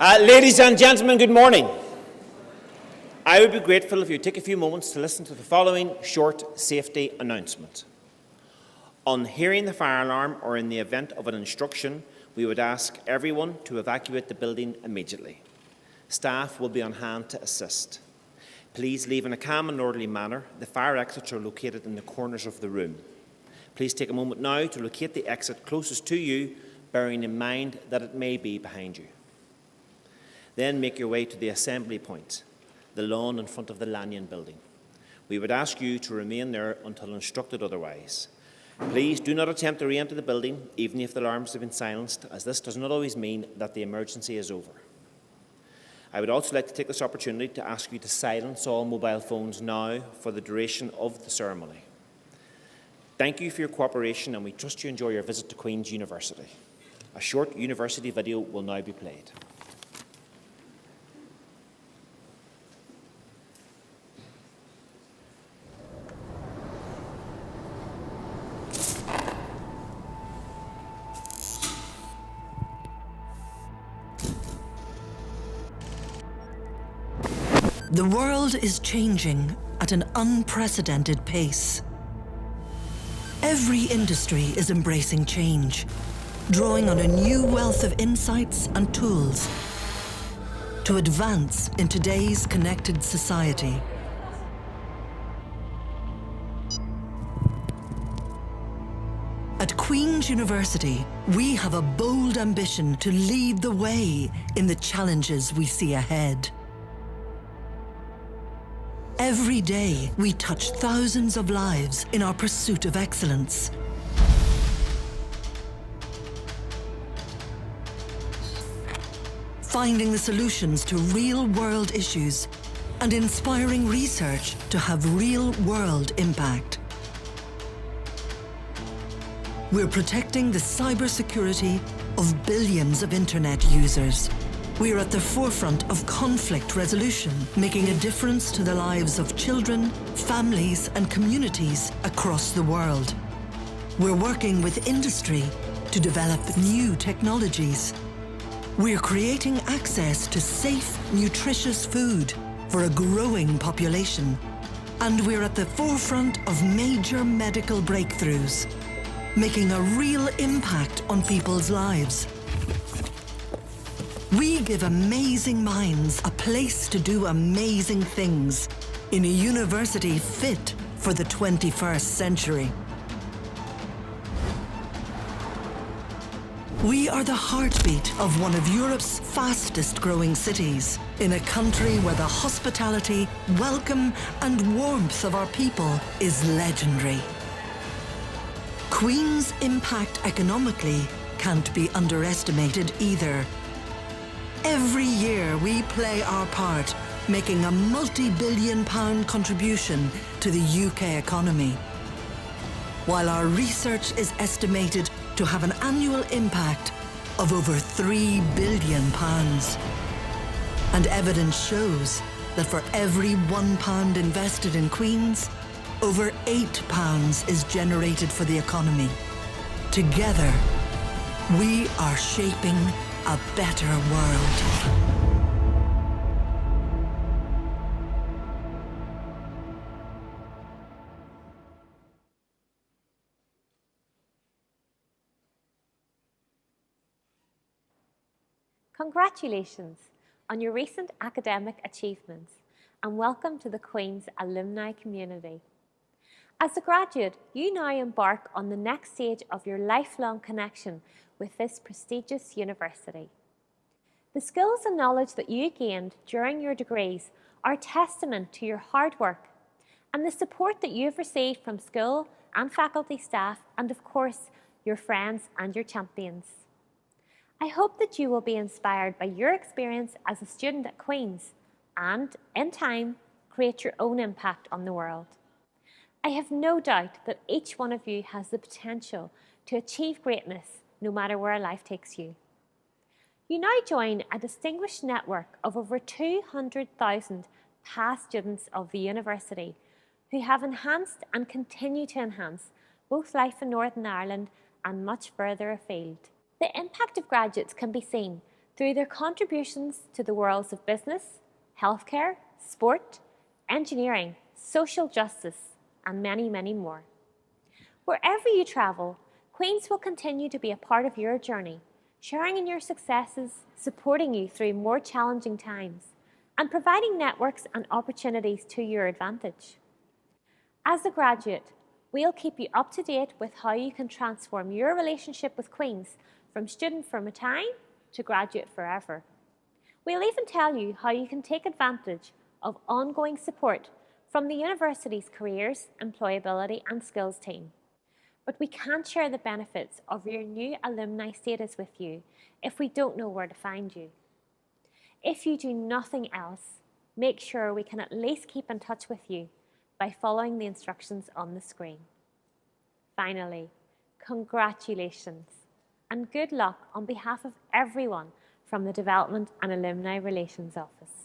Ladies and gentlemen, good morning. I would be grateful if you take a few moments to listen to the following short safety announcement. On hearing the fire alarm or in the event of an instruction, we would ask everyone to evacuate the building immediately. Staff will be on hand to assist. Please leave in a calm and orderly manner. The fire exits are located in the corners of the room. Please take a moment now to locate the exit closest to you, bearing in mind that it may be behind you. Then make your way to the assembly point, the lawn in front of the Lanyon building. We would ask you to remain there until instructed otherwise. Please do not attempt to re-enter the building, even if the alarms have been silenced, as this does not always mean that the emergency is over. I would also like to take this opportunity to ask you to silence all mobile phones now for the duration of the ceremony. Thank you for your cooperation, and we trust you enjoy your visit to Queen's University. A short university video will now be played. The world is changing at an unprecedented pace. Every industry is embracing change, drawing on a new wealth of insights and tools to advance in today's connected society. At Queen's University, we have a bold ambition to lead the way in the challenges we see ahead. Every day, we touch thousands of lives in our pursuit of excellence. Finding the solutions to real-world issues and inspiring research to have real-world impact. We're protecting the cybersecurity of billions of internet users. We're at the forefront of conflict resolution, making a difference to the lives of children, families, and communities across the world. We're working with industry to develop new technologies. We're creating access to safe, nutritious food for a growing population. And we're at the forefront of major medical breakthroughs, making a real impact on people's lives. We give amazing minds a place to do amazing things in a university fit for the 21st century. We are the heartbeat of one of Europe's fastest growing cities, in a country where the hospitality, welcome, and warmth of our people is legendary. Queen's impact economically can't be underestimated either. Every year we play our part, making a multi-billion-pound contribution to the UK economy. While our research is estimated to have an annual impact of over £3 billion. And evidence shows that for every £1 invested in Queen's, over £8 is generated for the economy. Together, we are shaping a better world. Congratulations on your recent academic achievements and welcome to the Queen's alumni community. As a graduate, you now embark on the next stage of your lifelong connection with this prestigious university. The skills and knowledge that you gained during your degrees are testament to your hard work and the support that you have received from school and faculty staff and, of course, your friends and your champions. I hope that you will be inspired by your experience as a student at Queen's and, in time, create your own impact on the world. I have no doubt that each one of you has the potential to achieve greatness no matter where life takes you. You now join a distinguished network of over 200,000 past students of the university who have enhanced and continue to enhance both life in Northern Ireland and much further afield. The impact of graduates can be seen through their contributions to the worlds of business, healthcare, sport, engineering, social justice, and many, many more. Wherever you travel, Queen's will continue to be a part of your journey, sharing in your successes, supporting you through more challenging times, and providing networks and opportunities to your advantage. As a graduate, we'll keep you up to date with how you can transform your relationship with Queen's from student for a time to graduate forever. We'll even tell you how you can take advantage of ongoing support from the university's Careers, Employability and Skills team. But we can't share the benefits of your new alumni status with you if we don't know where to find you. If you do nothing else, make sure we can at least keep in touch with you by following the instructions on the screen. Finally, congratulations and good luck on behalf of everyone from the Development and Alumni Relations Office.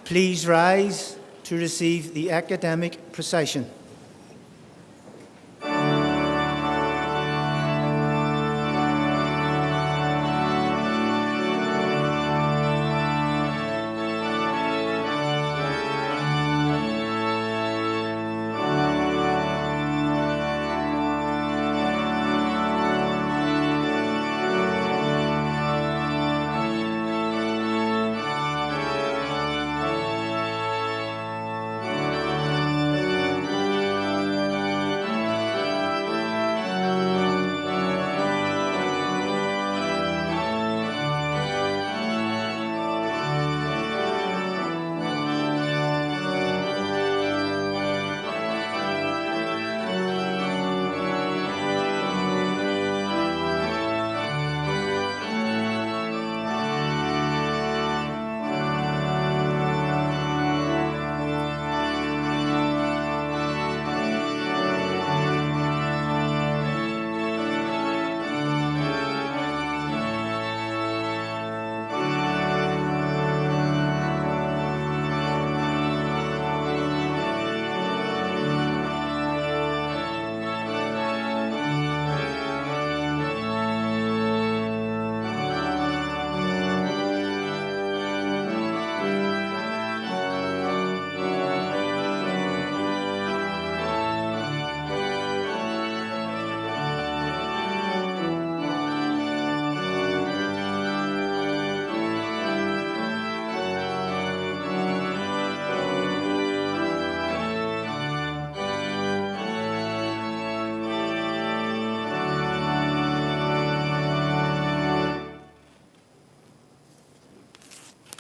Please rise to receive the academic procession.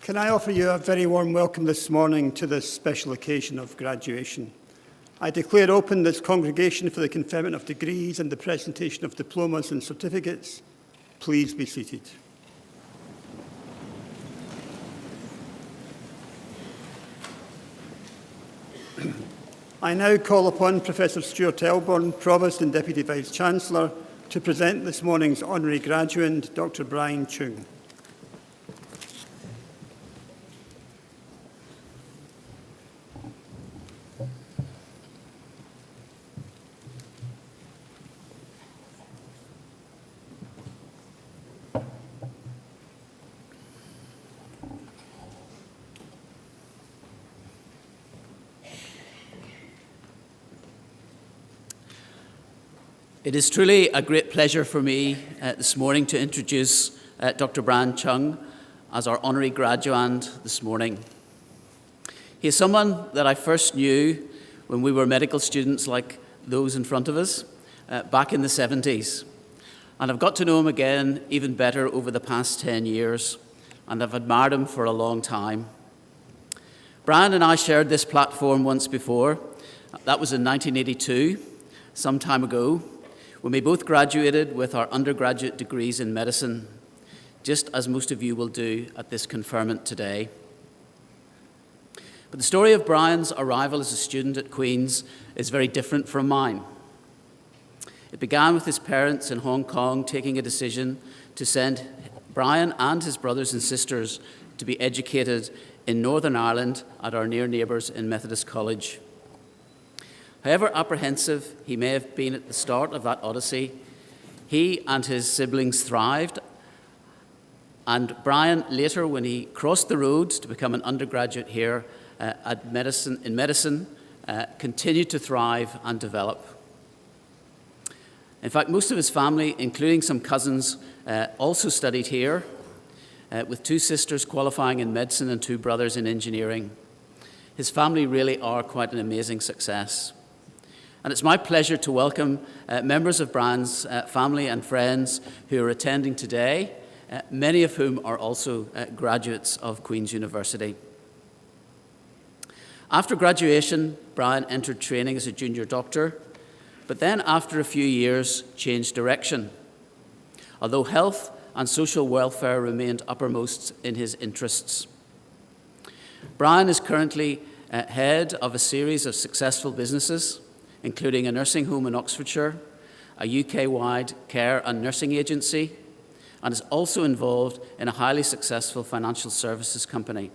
Can I offer you a very warm welcome this morning to this special occasion of graduation? I declare open this congregation for the conferment of degrees and the presentation of diplomas and certificates. Please be seated. I now call upon Professor Stuart Elborn, Provost and Deputy Vice-Chancellor, to present this morning's honorary graduand, Dr. Brian Chung. It is truly a great pleasure for me this morning to introduce Dr. Brian Chung as our honorary graduand this morning. He is someone that I first knew when we were medical students like those in front of us back in the 70s. And I've got to know him again even better over the past 10 years, and I've admired him for a long time. Brian and I shared this platform once before. That was in 1982, some time ago, when we both graduated with our undergraduate degrees in medicine, just as most of you will do at this conferment today. But the story of Brian's arrival as a student at Queen's is very different from mine. It began with his parents in Hong Kong taking a decision to send Brian and his brothers and sisters to be educated in Northern Ireland at our near neighbours in Methodist College. However apprehensive he may have been at the start of that odyssey, he and his siblings thrived, and Brian later, when he crossed the road to become an undergraduate here in medicine, continued to thrive and develop. In fact, most of his family, including some cousins, also studied here, with 2 sisters qualifying in medicine and 2 brothers in engineering. His family really are quite an amazing success. And it's my pleasure to welcome members of Brian's family and friends who are attending today, many of whom are also graduates of Queen's University. After graduation, Brian entered training as a junior doctor, but then after a few years changed direction, although health and social welfare remained uppermost in his interests. Brian is currently head of a series of successful businesses, including a nursing home in Oxfordshire, a UK-wide care and nursing agency, and is also involved in a highly successful financial services company.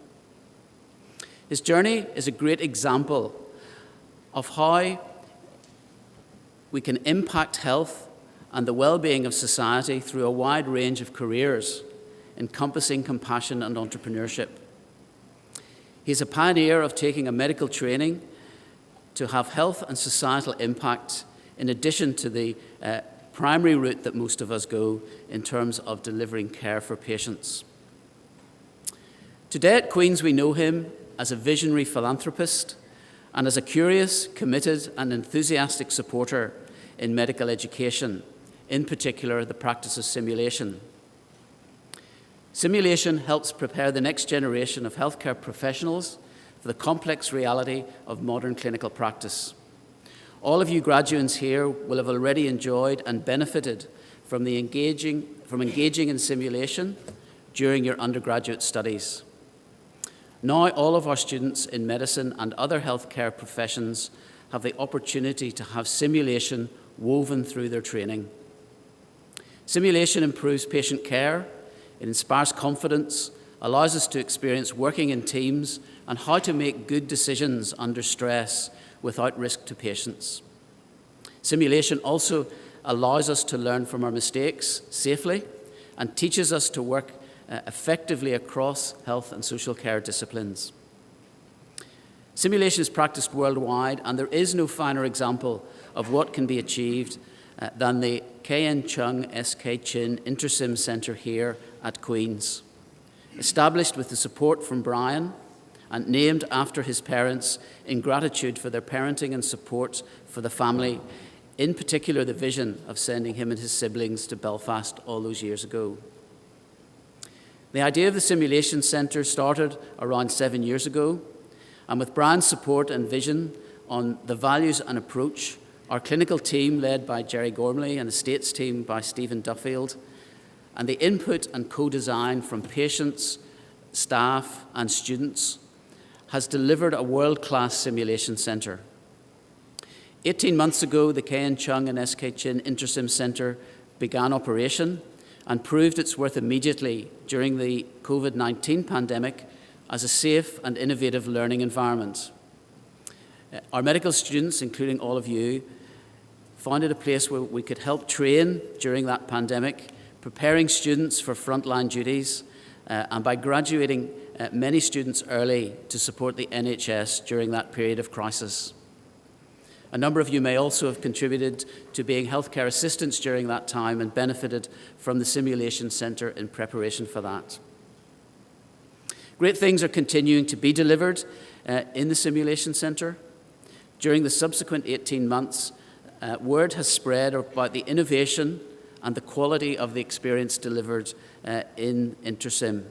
His journey is a great example of how we can impact health and the well-being of society through a wide range of careers, encompassing compassion and entrepreneurship. He is a pioneer of taking a medical training to have health and societal impact, in addition to the primary route that most of us go in terms of delivering care for patients. Today at Queen's, we know him as a visionary philanthropist and as a curious, committed and enthusiastic supporter in medical education, in particular the practice of simulation. Simulation helps prepare the next generation of healthcare professionals for the complex reality of modern clinical practice. All of you graduates here will have already enjoyed and benefited from engaging in simulation during your undergraduate studies. Now all of our students in medicine and other healthcare professions have the opportunity to have simulation woven through their training. Simulation improves patient care, it inspires confidence, allows us to experience working in teams and how to make good decisions under stress without risk to patients. Simulation also allows us to learn from our mistakes safely and teaches us to work effectively across health and social care disciplines. Simulation is practiced worldwide, and there is no finer example of what can be achieved than the KN Chung SK Chin InterSim Centre here at Queen's. Established with the support from Brian and named after his parents in gratitude for their parenting and support for the family, in particular the vision of sending him and his siblings to Belfast all those years ago. The idea of the Simulation Centre started around 7 years ago, and with Brian's support and vision on the values and approach, our clinical team, led by Jerry Gormley, and the Estates team by Stephen Duffield, and the input and co-design from patients, staff and students, has delivered a world-class simulation centre. 18 months ago, the KN Chung and SK Chin InterSim Centre began operation and proved its worth immediately during the COVID-19 pandemic as a safe and innovative learning environment. Our medical students, including all of you, found it a place where we could help train during that pandemic, preparing students for frontline duties, and by graduating many students early to support the NHS during that period of crisis. A number of you may also have contributed to being healthcare assistants during that time and benefited from the Simulation Centre in preparation for that. Great things are continuing to be delivered in the Simulation Centre. During the subsequent 18 months, word has spread about the innovation and the quality of the experience delivered in InterSim.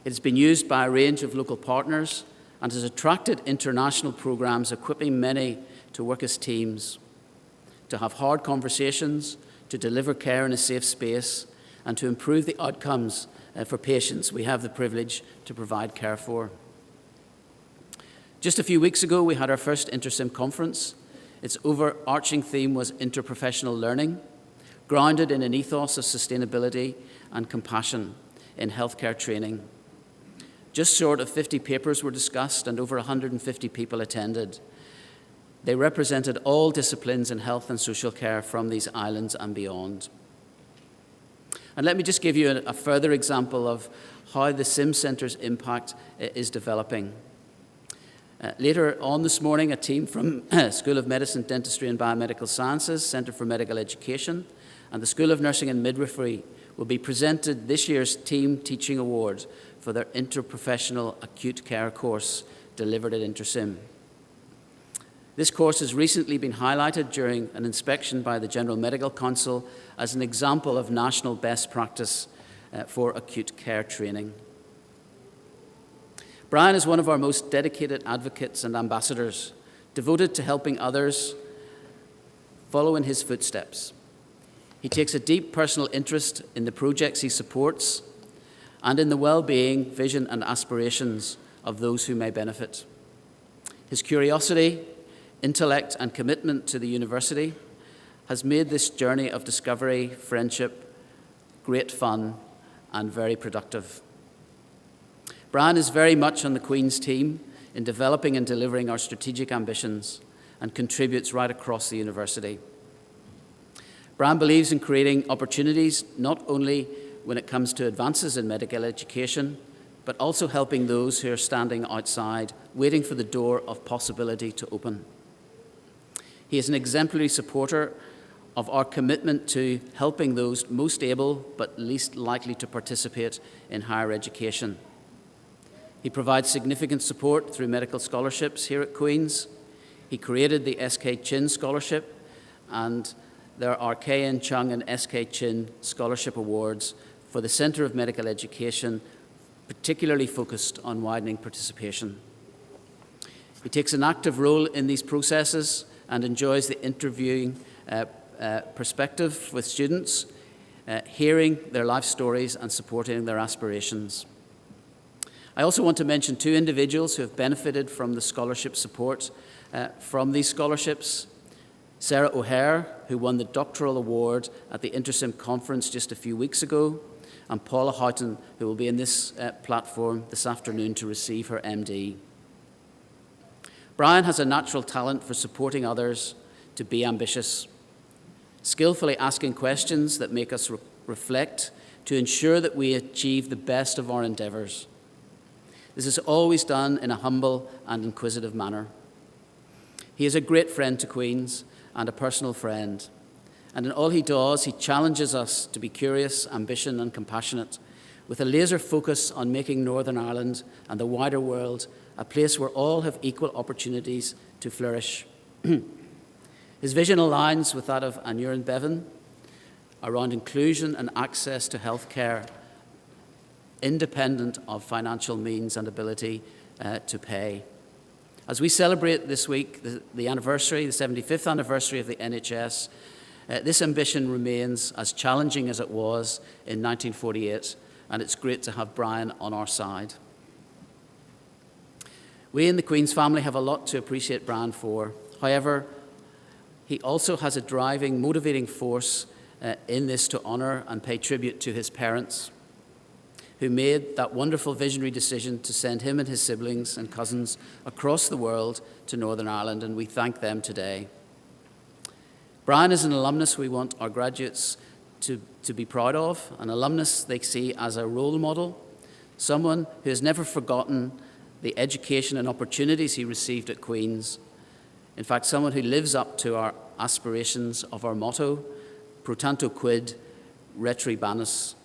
It has been used by a range of local partners and has attracted international programs equipping many to work as teams, to have hard conversations, to deliver care in a safe space, and to improve the outcomes for patients we have the privilege to provide care for. Just a few weeks ago, we had our first InterSim conference. Its overarching theme was interprofessional learning, grounded in an ethos of sustainability and compassion in healthcare training. Just short of 50 papers were discussed and over 150 people attended. They represented all disciplines in health and social care from these islands and beyond. And let me just give you a further example of how the Sim Centre's impact is developing. Later on this morning, a team from School of Medicine, Dentistry and Biomedical Sciences, Centre for Medical Education, and the School of Nursing and Midwifery will be presented this year's Team Teaching Award for their interprofessional acute care course delivered at InterSim. This course has recently been highlighted during an inspection by the General Medical Council as an example of national best practice for acute care training. Brian is one of our most dedicated advocates and ambassadors, devoted to helping others follow in his footsteps. He takes a deep personal interest in the projects he supports and in the well-being, vision and aspirations of those who may benefit. His curiosity, intellect and commitment to the university has made this journey of discovery, friendship, great fun and very productive. Brian is very much on the Queen's team in developing and delivering our strategic ambitions and contributes right across the university. Brian believes in creating opportunities not only when it comes to advances in medical education, but also helping those who are standing outside, waiting for the door of possibility to open. He is an exemplary supporter of our commitment to helping those most able but least likely to participate in higher education. He provides significant support through medical scholarships here at Queen's. He created the SK Chin Scholarship, and there are KN Chung and SK Chin Scholarship Awards for the Centre of Medical Education, particularly focused on widening participation. He takes an active role in these processes and enjoys the interviewing perspective with students, hearing their life stories and supporting their aspirations. I also want to mention two individuals who have benefited from the scholarship support from these scholarships. Sarah O'Hare, who won the doctoral award at the InterSim conference just a few weeks ago, and Paula Houghton, who will be in this platform this afternoon to receive her MD. Brian has a natural talent for supporting others to be ambitious, skillfully asking questions that make us reflect to ensure that we achieve the best of our endeavours. This is always done in a humble and inquisitive manner. He is a great friend to Queen's and a personal friend, and in all he does, he challenges us to be curious, ambitious and compassionate, with a laser focus on making Northern Ireland and the wider world a place where all have equal opportunities to flourish. His vision aligns with that of Aneurin Bevan around inclusion and access to health care independent of financial means and ability to pay. As we celebrate this week the anniversary, the 75th anniversary of the NHS, this ambition remains as challenging as it was in 1948, and it's great to have Brian on our side. We in the Queen's family have a lot to appreciate Brian for. However, he also has a driving, motivating force in this to honour and pay tribute to his parents, who made that wonderful visionary decision to send him and his siblings and cousins across the world to Northern Ireland, and we thank them today. Brian is an alumnus we want our graduates to be proud of, an alumnus they see as a role model, someone who has never forgotten the education and opportunities he received at Queen's. In fact, someone who lives up to our aspirations of our motto, pro tanto quid, retribanus.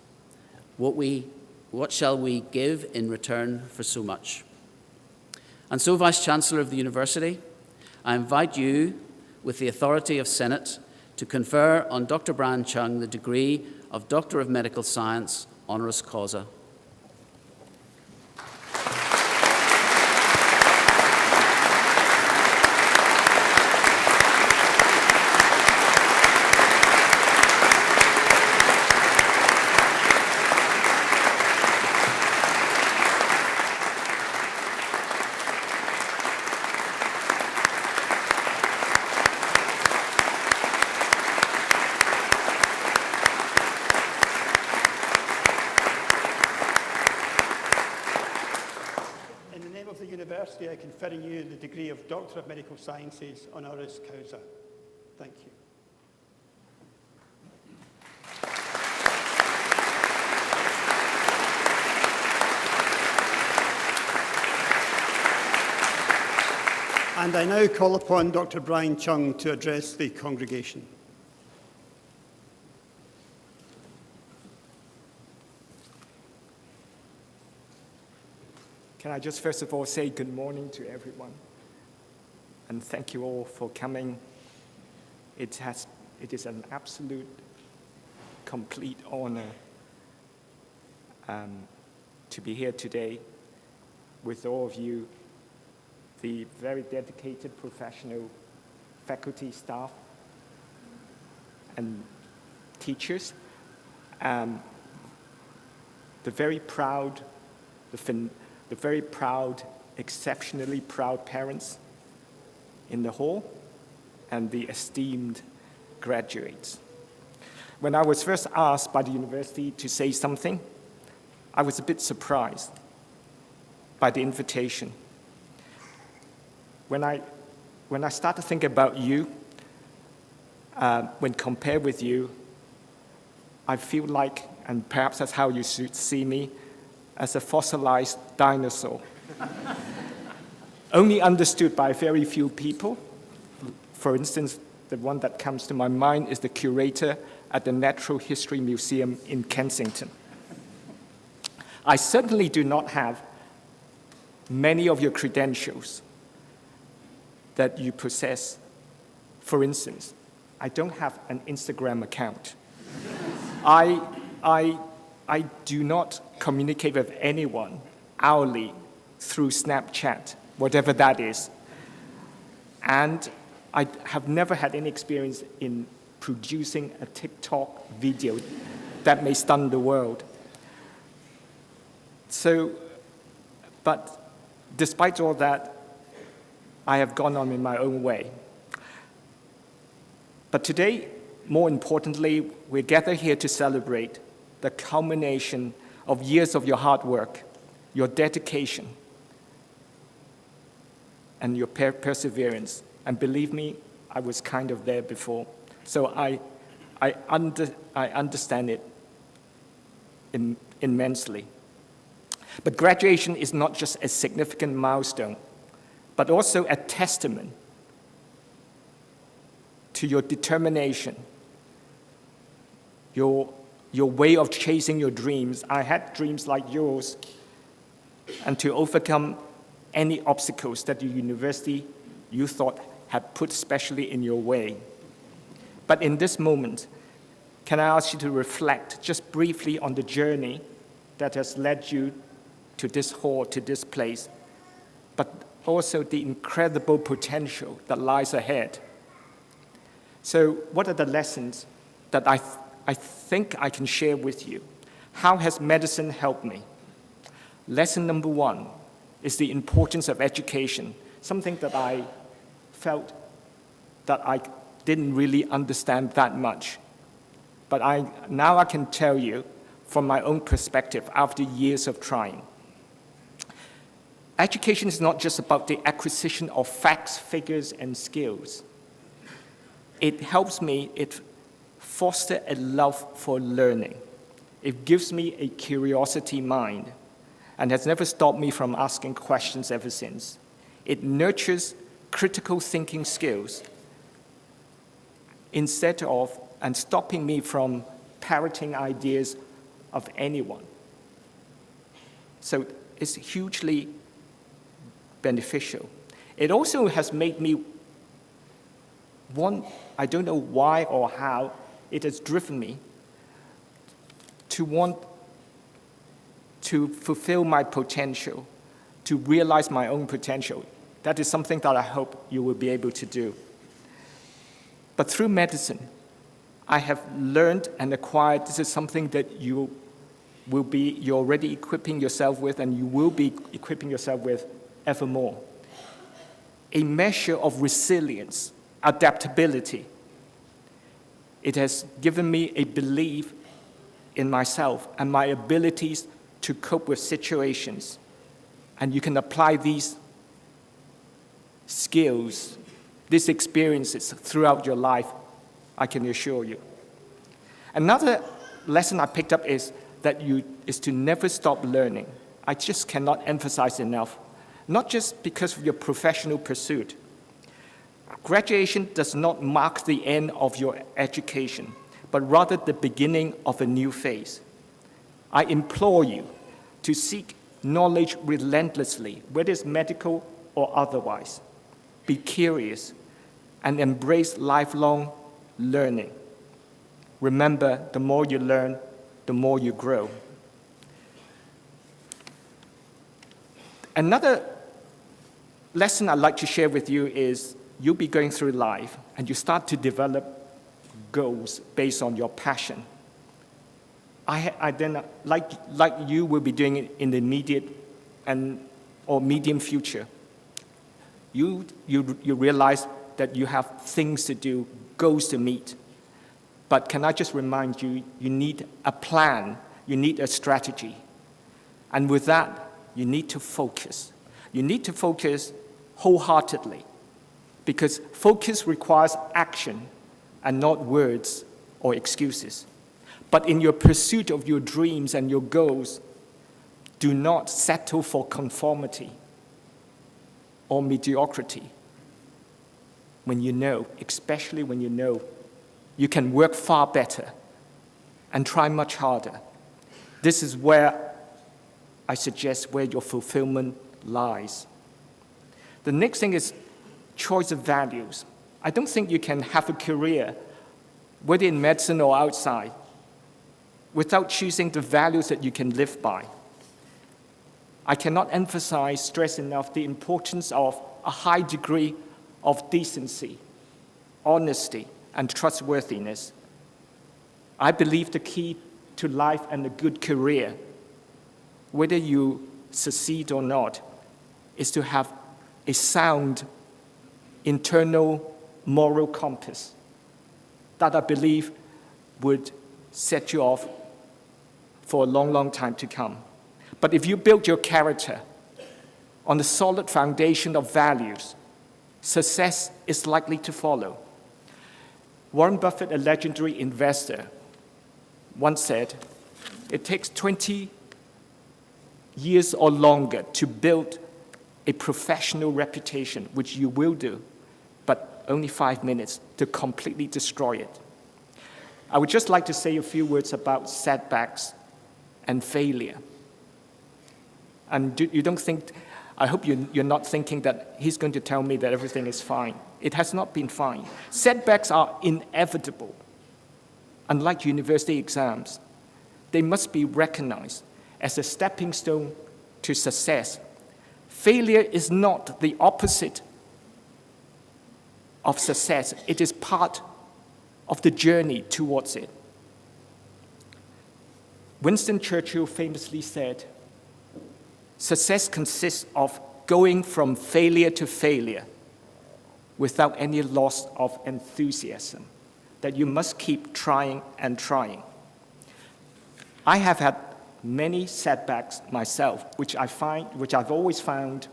What shall we give in return for so much? And so, Vice-Chancellor of the University, I invite you, with the authority of Senate, to confer on Dr. Brian Chung the degree of Doctor of Medical Science, honoris causa. University, I confer on you the degree of Doctor of Medical Sciences, honoris causa. Thank you. And I now call upon Dr. Brian Chung to address the congregation. Can I just first of all say good morning to everyone, and thank you all for coming. It is an absolute, complete honor to be here today with all of you, the very dedicated professional faculty, staff, and teachers, the very proud, exceptionally proud parents in the hall, and the esteemed graduates. When I was first asked by the university to say something, I was a bit surprised by the invitation. When I start to think about you, when compared with you, I feel like, and perhaps that's how you should see me, as a fossilized dinosaur, only understood by very few people. For instance, the one that comes to my mind is the curator at the Natural History Museum in Kensington. I certainly do not have many of your credentials that you possess. For instance, I don't have an Instagram account. I do not communicate with anyone hourly through Snapchat, whatever that is. And I have never had any experience in producing a TikTok video that may stun the world. So, but despite all that, I have gone on in my own way. But today, more importantly, we're gathered here to celebrate the culmination of years of your hard work, your dedication, and your perseverance. And believe me, I was kind of there before. So I understand it immensely. But graduation is not just a significant milestone, but also a testament to your determination, your way of chasing your dreams. I had dreams like yours, and to overcome any obstacles that the university you thought had put specially in your way. But in this moment, can I ask you to reflect just briefly on the journey that has led you to this hall, to this place, but also the incredible potential that lies ahead. So what are the lessons that I think I can share with you? How has medicine helped me? Lesson number one is the importance of education, something that I felt that I didn't really understand that much. But now I can tell you from my own perspective after years of trying. Education is not just about the acquisition of facts, figures, and skills. It helps me, it fosters a love for learning. It gives me a curiosity mind and has never stopped me from asking questions ever since. It nurtures critical thinking skills instead of and stopping me from parroting ideas of anyone. So it's hugely beneficial. It also has made me I don't know why or how, it has driven me to want to fulfill my potential, to realize my own potential. That is something that I hope you will be able to do. But through medicine, I have learned and acquired this is something that you're already equipping yourself with, and you will be equipping yourself with evermore. A measure of resilience, adaptability. It has given me a belief in myself and my abilities to cope with situations. And you can apply these skills, these experiences throughout your life, I can assure you. Another lesson I picked up is to never stop learning. I just cannot emphasize enough, not just because of your professional pursuit. Graduation does not mark the end of your education, but rather the beginning of a new phase. I implore you to seek knowledge relentlessly, whether it's medical or otherwise. Be curious and embrace lifelong learning. Remember, the more you learn, the more you grow. Another lesson I'd like to share with you is you'll be going through life and you start to develop goals based on your passion. I then, like you will be doing it in the immediate or medium future, you realize that you have things to do, goals to meet. But can I just remind you, you need a plan, you need a strategy. And with that, you need to focus. You need to focus wholeheartedly, because focus requires action and not words or excuses. But in your pursuit of your dreams and your goals, do not settle for conformity or mediocrity. When you know, especially when you know, you can work far better and try much harder. This is where I suggest where your fulfillment lies. The next thing is choice of values. I don't think you can have a career, whether in medicine or outside, without choosing the values that you can live by. I cannot stress enough the importance of a high degree of decency, honesty, and trustworthiness. I believe the key to life and a good career, whether you succeed or not, is to have a sound internal moral compass that I believe would set you off for a long, long time to come. But if you build your character on a solid foundation of values, success is likely to follow. Warren Buffett, a legendary investor, once said, it takes 20 years or longer to build a professional reputation, which you will do, but only 5 minutes to completely destroy it. I would just like to say a few words about setbacks and failure. And you don't think, I hope you're not thinking that he's going to tell me that everything is fine. It has not been fine. Setbacks are inevitable. Unlike university exams, they must be recognized. as a stepping stone to success. Failure is not the opposite of success. It is part of the journey towards it. Winston Churchill famously said, "Success consists of going from failure to failure without any loss of enthusiasm, that you must keep trying and trying." I have had many setbacks myself, which I've always found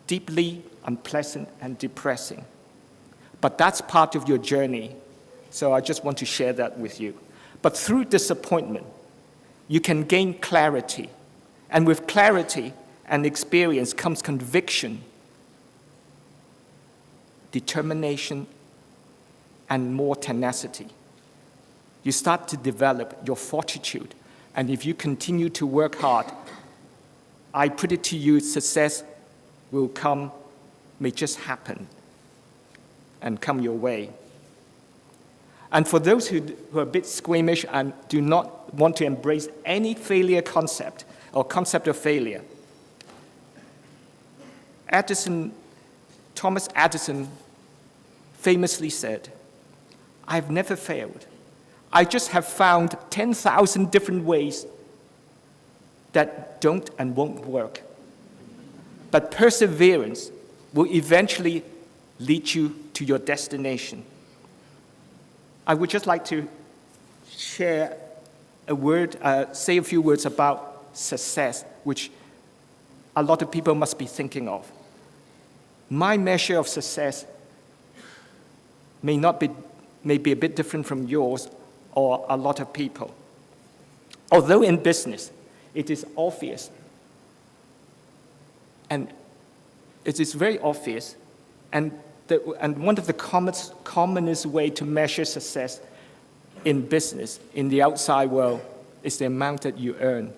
deeply unpleasant and depressing. But that's part of your journey, so I just want to share that with you. But through disappointment, you can gain clarity. And with clarity and experience comes conviction, determination, and more tenacity. You start to develop your fortitude. And if you continue to work hard, I put it to you, success will come, may just happen, and come your way. And for those who are a bit squeamish and do not want to embrace any failure concept or concept of failure, Thomas Edison famously said, "I've never failed. I just have found 10,000 different ways that don't and won't work. But perseverance will eventually lead you to your destination." I would just like to share say a few words about success, which a lot of people must be thinking of. My measure of success may be a bit different from yours or a lot of people. Although in business, it is obvious, and it is very obvious, and one of the commonest way to measure success in business, in the outside world, is the amount that you earn.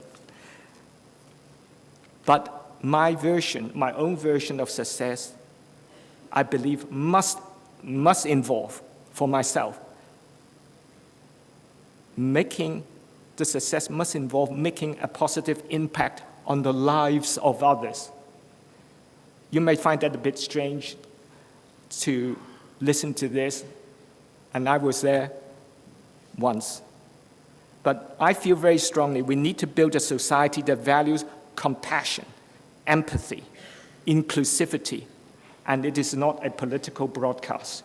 But my own version of success, I believe must involve, for myself, the success must involve making a positive impact on the lives of others. You may find that a bit strange to listen to this, and I was there once. But I feel very strongly we need to build a society that values compassion, empathy, inclusivity, and it is not a political broadcast.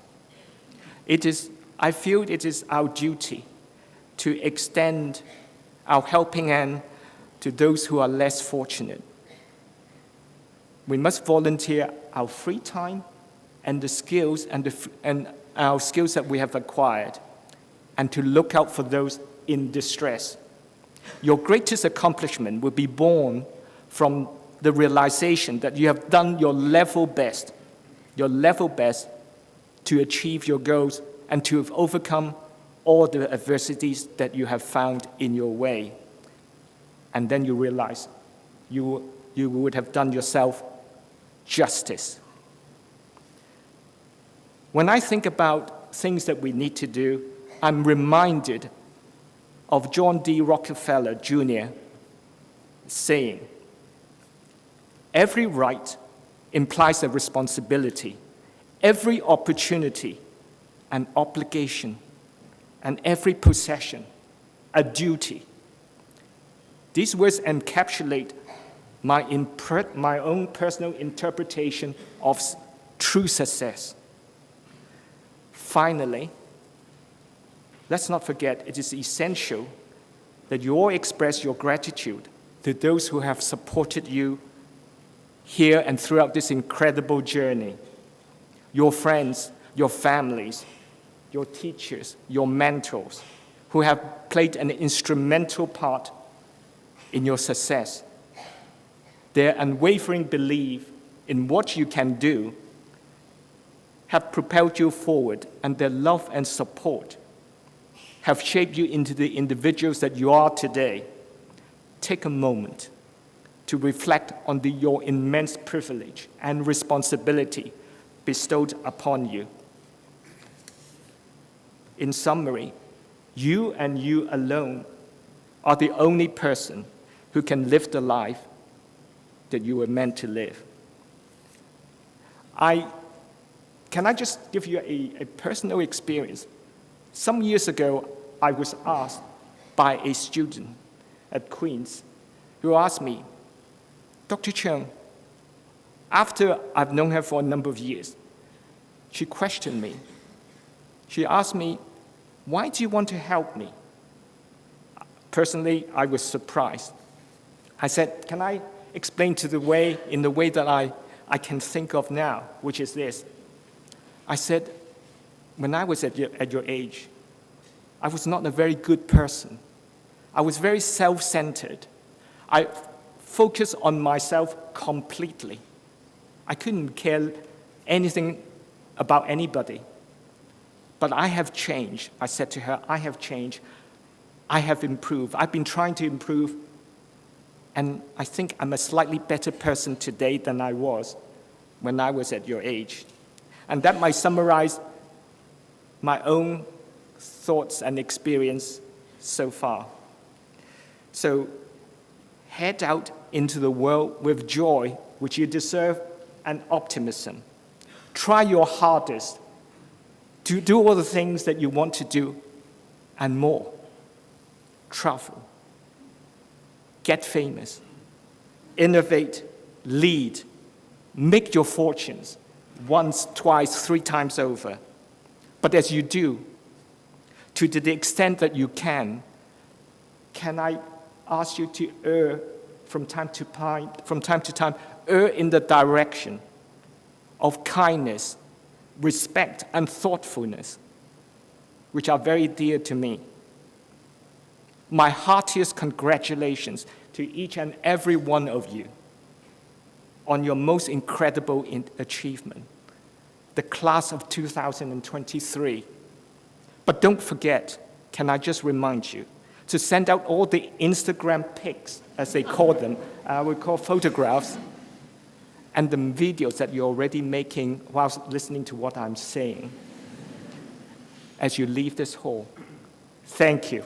I feel it is our duty to extend our helping hand to those who are less fortunate. We must volunteer our free time and the skills and our skills that we have acquired, and to look out for those in distress. Your greatest accomplishment will be born from the realization that you have done your level best to achieve your goals and to have overcome all the adversities that you have found in your way. And then you realize you would have done yourself justice. When I think about things that we need to do, I'm reminded of John D. Rockefeller Jr. saying, "Every right implies a responsibility, every opportunity an obligation, and every possession a duty." These words encapsulate my own personal interpretation of true success. Finally, let's not forget it is essential that you all express your gratitude to those who have supported you here and throughout this incredible journey. Your friends, your families, your teachers, your mentors, who have played an instrumental part in your success. Their unwavering belief in what you can do have propelled you forward, and their love and support have shaped you into the individuals that you are today. Take a moment to reflect on your immense privilege and responsibility bestowed upon you. In summary, you and you alone are the only person who can live the life that you were meant to live. Can I just give you a personal experience? Some years ago, I was asked by a student at Queen's who asked me, Dr. Cheung, after I've known her for a number of years, she questioned me. She asked me, why do you want to help me? Personally, I was surprised. I said, can I explain in the way that I can think of now, which is this. I said, when I was at your age, I was not a very good person. I was very self-centered. I focused on myself completely. I couldn't care anything about anybody. But I have changed. I said to her, I have changed. I have improved. I've been trying to improve. And I think I'm a slightly better person today than I was when I was at your age. And that might summarize my own thoughts and experience so far. So head out into the world with joy, which you deserve, and optimism. Try your hardest to do all the things that you want to do and more. Travel. Get famous. Innovate. Lead. Make your fortunes once, twice, 3 times over. But as you do, to the extent that you can I ask you to err from time to time, err in the direction of kindness, respect, and thoughtfulness, which are very dear to me. My heartiest congratulations to each and every one of you on your most incredible achievement, the class of 2023. But don't forget, can I just remind you, to send out all the Instagram pics, as they call them, we call photographs, and the videos that you're already making whilst listening to what I'm saying as you leave this hall. Thank you.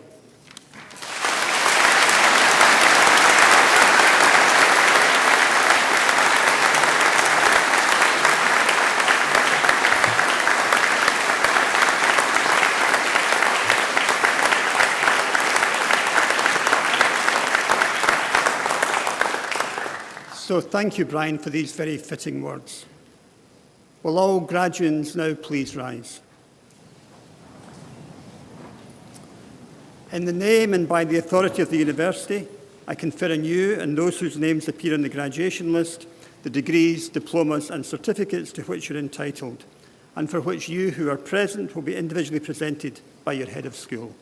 So thank you, Brian, for these very fitting words. Will all graduands now please rise? In the name and by the authority of the University, I confer on you and those whose names appear on the graduation list the degrees, diplomas and certificates to which you're entitled, and for which you who are present will be individually presented by your head of school.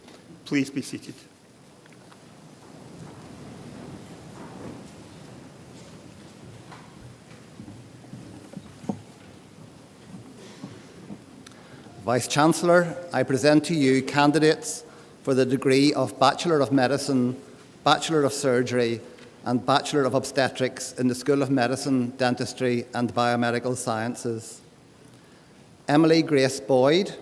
Please be seated. Vice-Chancellor, I present to you candidates for the degree of Bachelor of Medicine, Bachelor of Surgery and Bachelor of Obstetrics in the School of Medicine, Dentistry and Biomedical Sciences. Emily Grace Boyd.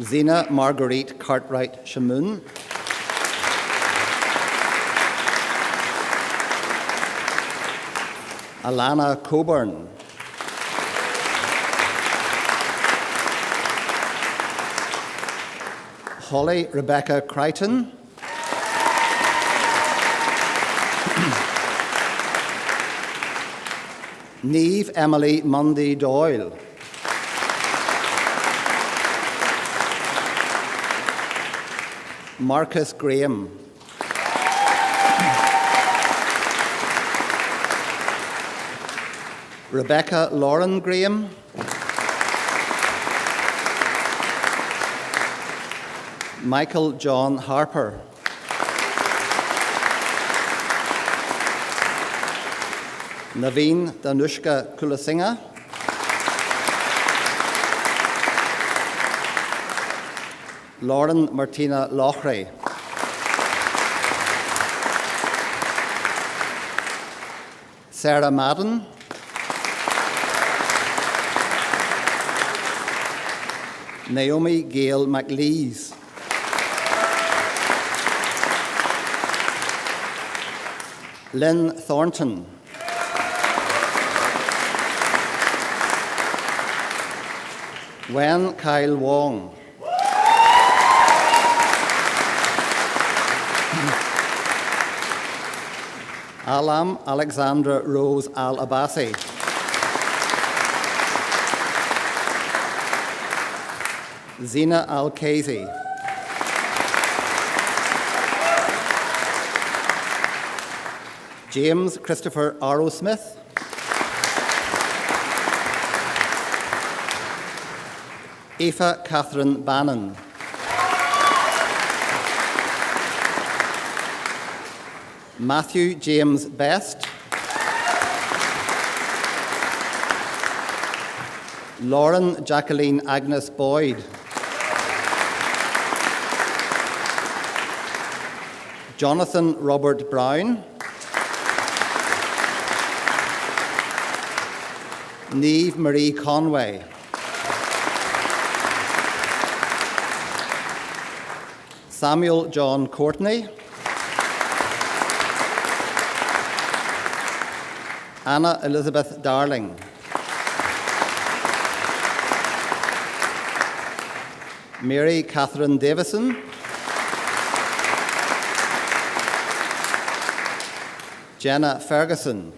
Zena Marguerite Cartwright-Shamoon. Alana Coburn. Holly Rebecca Crichton. Niamh Emily Mundy Doyle. Marcus Graham. Rebecca Lauren Graham. Michael John Harper. Naveen Danushka Kulasinghe. Lauren Martina Lochray. Sarah Madden. Naomi Gail McLeese. Lynn Thornton. Wen Kyle Wong. Alam Alexandra Rose Al-Abbasi. Zina Al-Kazi. James Christopher Arrowsmith. Aoife Catherine Bannon. Matthew James Best. Lauren Jacqueline Agnes Boyd. Jonathan Robert Brown. Niamh Marie Conway. Samuel John Courtney. Anna Elizabeth Darling. Mary Catherine Davison. Jenna Ferguson.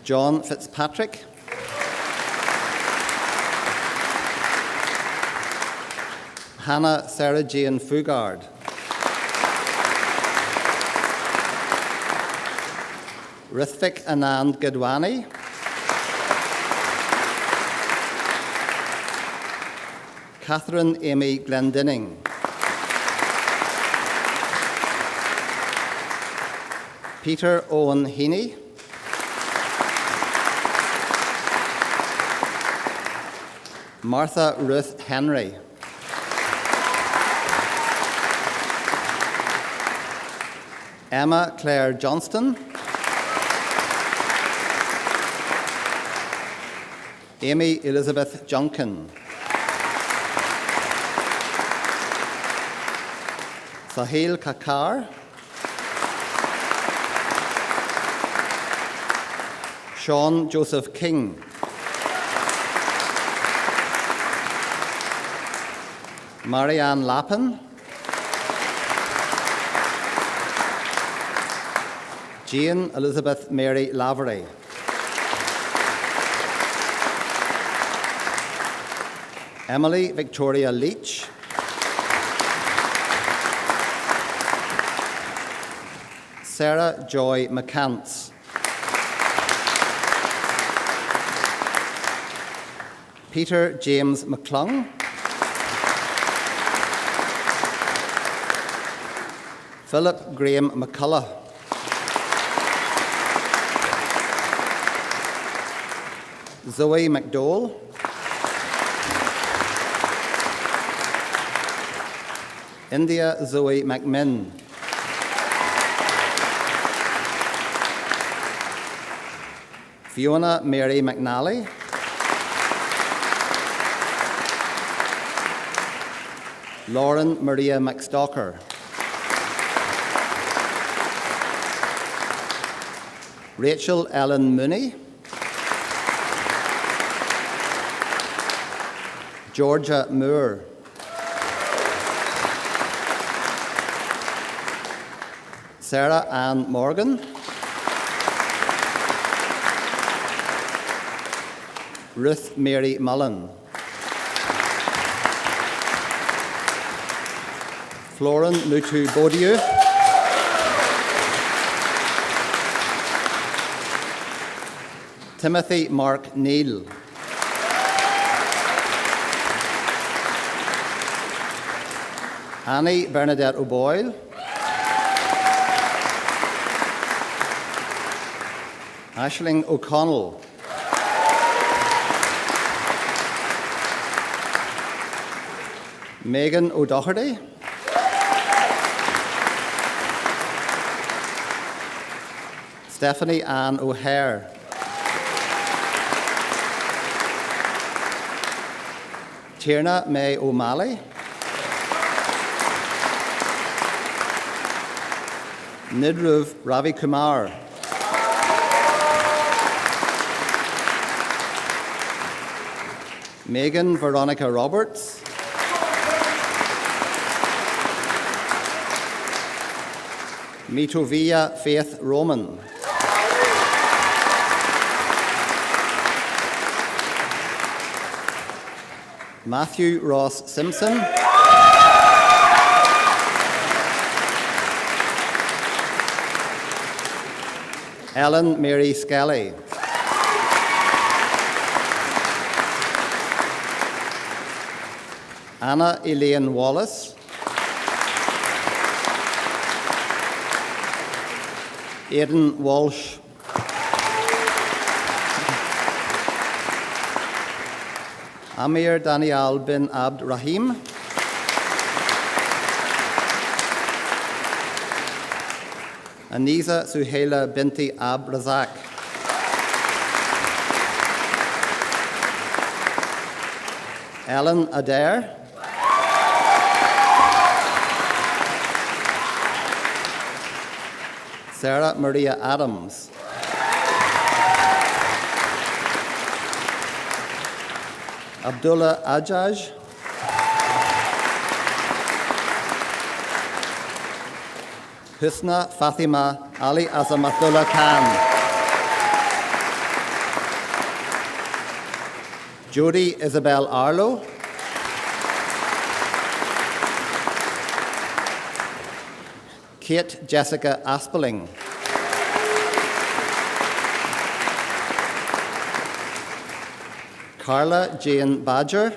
John Fitzpatrick. Hannah Sarah Jane Fugard. Rithvik Anand Gadwani. Catherine Amy Glendinning. Peter Owen Heaney. Martha Ruth Henry. Emma Claire Johnston. Amy Elizabeth Junkin. Sahil Kakar. Sean Joseph King. Marianne Lappin. Jane Elizabeth Mary Lavery. Emily Victoria Leach. Sarah Joy McCants. Peter James McClung. Philip Graham McCullough. Zoe McDowell. India Zoe McMinn. Fiona Mary McNally. Lauren Maria McStalker. Rachel Ellen Mooney. Georgia Moore. Sarah Ann Morgan. Ruth Mary Mullen. Florin Mutu Bodieu. Timothy Mark Neal. Annie Bernadette O'Boyle. Aisling O'Connell. Megan O'Doherty. Stephanie Ann O'Hare. Tierna May O'Malley, Nidruv Ravi Kumar, Megan Veronica Roberts, Mitovia Faith Roman, Matthew Ross Simpson, Ellen Mary Skelly, Anna Elaine Wallace, Aidan Walsh, Amir Daniel bin Abd Rahim, Anisa Suhaila binti Ab Razak, Ellen Adair, Sarah Maria Adams, Abdullah Ajaj, Husna Fatima Ali Azamatullah Khan, Jody Isabel Arlo, Kate Jessica Aspeling, Carla Jane Badger,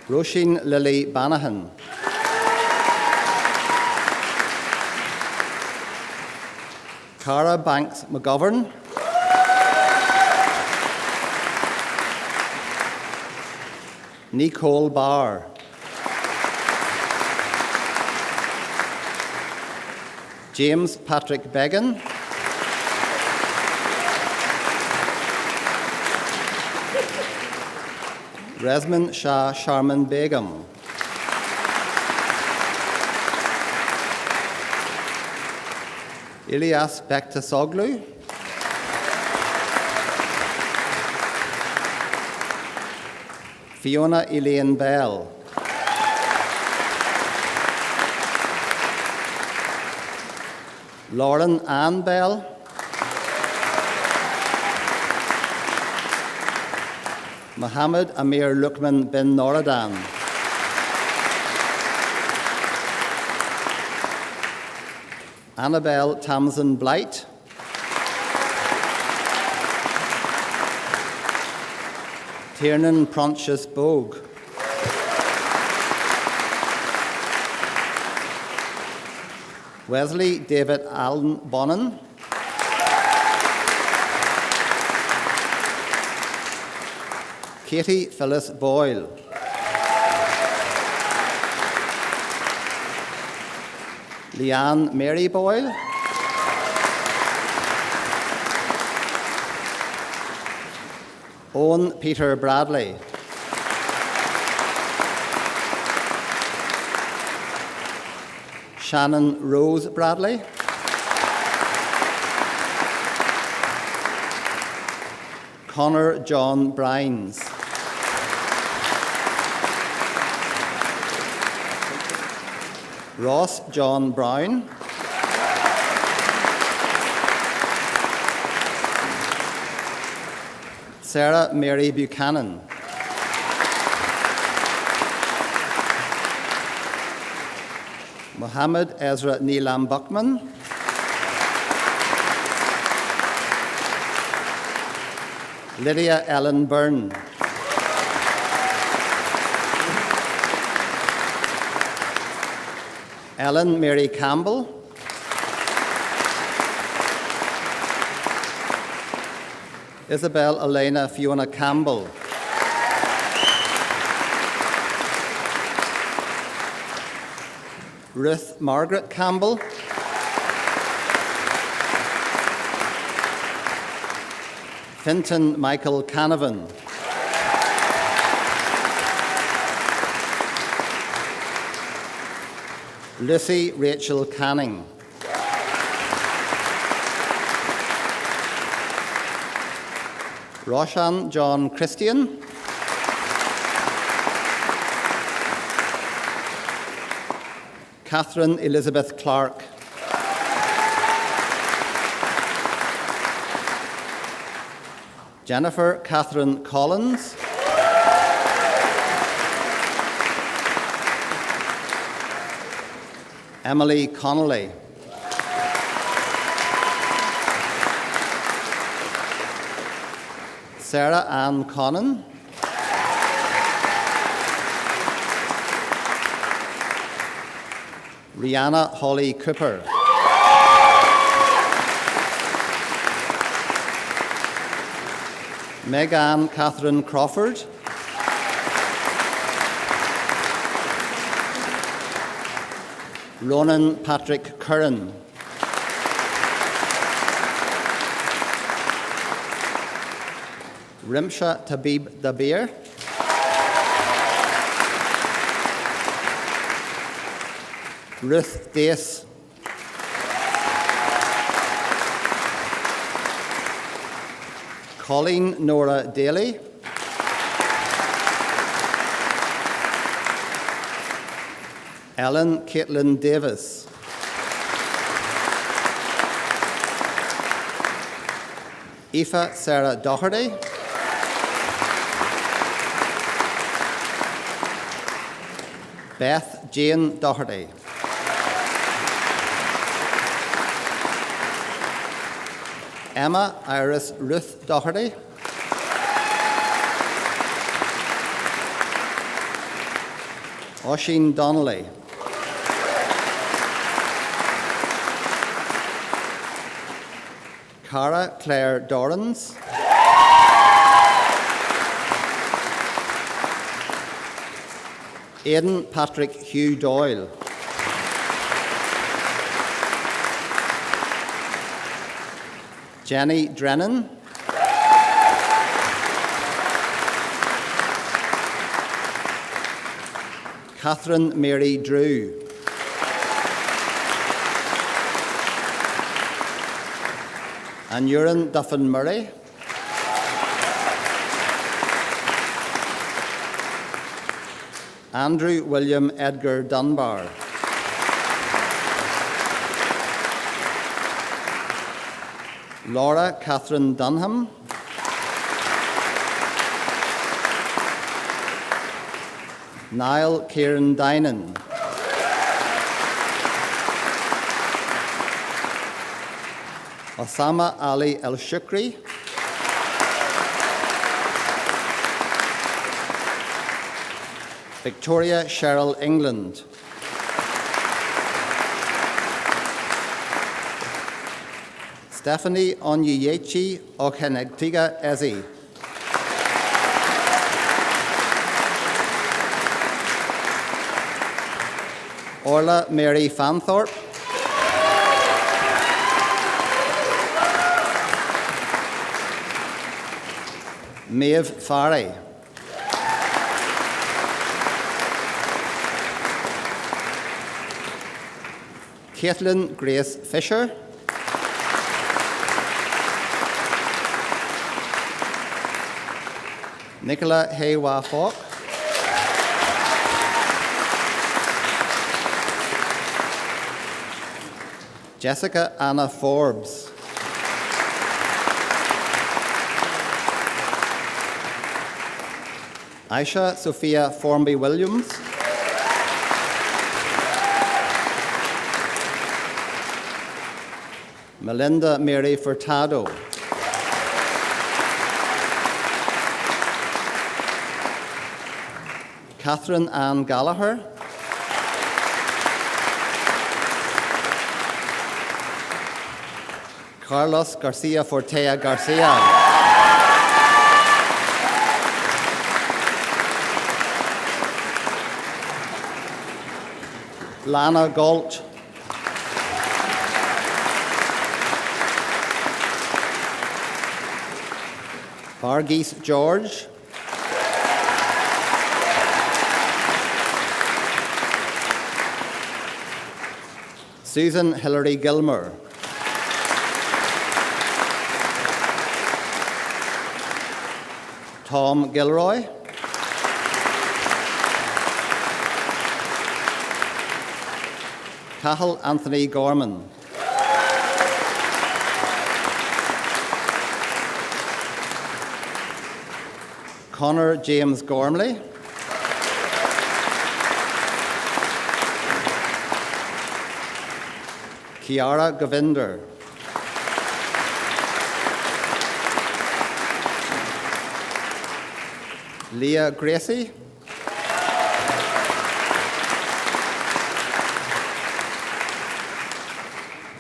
Roisin Lily Banahan, Cara Banks McGovern, Nicole Barr, James Patrick Began, Resman Shah Sharman Begum, Ilyas Bektasoglu, Fiona Elaine Bell, Lauren Ann Bell, Mohammed Amir Lukman bin Noradan, Annabelle Tamsin Blight, Tiernan Prontius Bogue, Wesley David Allen Bonnen, Katie Phyllis Boyle, Leanne Mary Boyle, Owen Peter Bradley, Shannon Rose Bradley, Connor John Brines, Ross John Brown, Sarah Mary Buchanan, Mohammed Ezra Neelam Buckman, Lydia Ellen Byrne, Ellen Mary Campbell, Isabel Elena Fiona Campbell, Ruth Margaret Campbell, Fintan Michael Canavan. Lucy Rachel Canning. Roshan John Christian. Catherine Elizabeth Clark. Jennifer Catherine Collins. Emily Connolly. Sarah Ann Connon. Rihanna Holly Cooper. Megan Catherine Crawford. Ronan Patrick Curran. Rimsha Tabib Dabir. Ruth Dace. Colleen Nora Daly. Ellen Caitlin Davis. Aoife Sarah Doherty. Beth Jane Doherty. Emma Iris Ruth Doherty. Oisin Donnelly. Cara Claire Dorrans. Aidan Patrick Hugh Doyle. Jenny Drennan. Catherine Mary Drew. Anurin Duffin Murray. Andrew William Edgar Dunbar. Laura Catherine Dunham. Niall Kieran Dinan. Osama Ali El-Shukri. Victoria Cheryl England. Stephanie Onyeyechi Okenegtiga Ezi. Orla Mary Fanthorpe. Maeve Farry. Caitlin Grace Fisher. Nicola Haywa Falk. Jessica Anna Forbes. Aisha Sophia Formby Williams. Melinda Mary Furtado. Catherine Ann Gallagher. Carlos Garcia Fortea Garcia. Lana Galt. Varghese George. Susan Hilary Gilmer. Tom Gilroy. Cathal Anthony Gorman. Connor James Gormley. Kiara Govinder. Leah Gracie.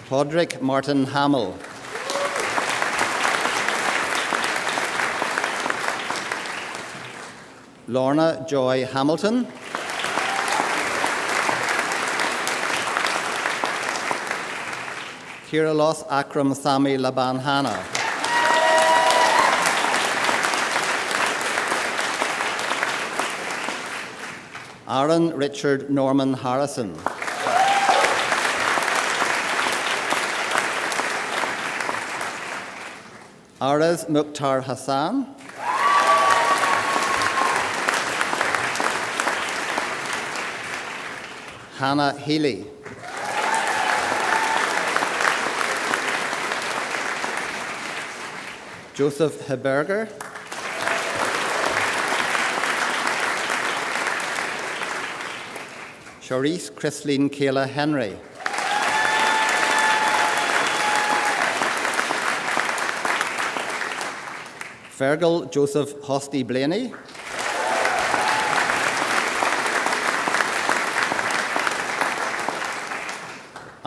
Podrick Martin Hamill. Lorna Joy Hamilton. Kiralos Akram Sami Laban Hanna. Aaron Richard Norman Harrison. Araz Mukhtar Hassan. Hannah Healy. Joseph Heberger. Charisse Christine Kayla Henry. Fergal Joseph Hosty Blaney.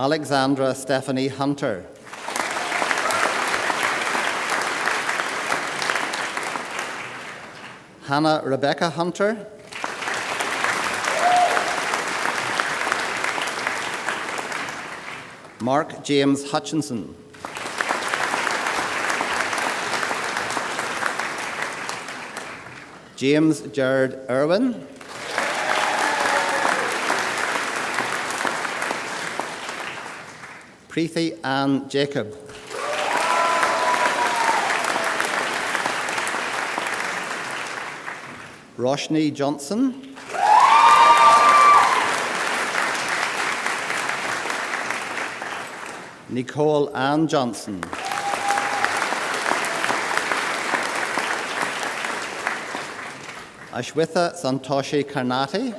Alexandra Stephanie Hunter. Hannah Rebecca Hunter. Mark James Hutchinson. James Jared Irwin. Preeti Ann Jacob. Roshni Johnson. Nicole Ann Johnson. Ashwitha Santoshi Karnati.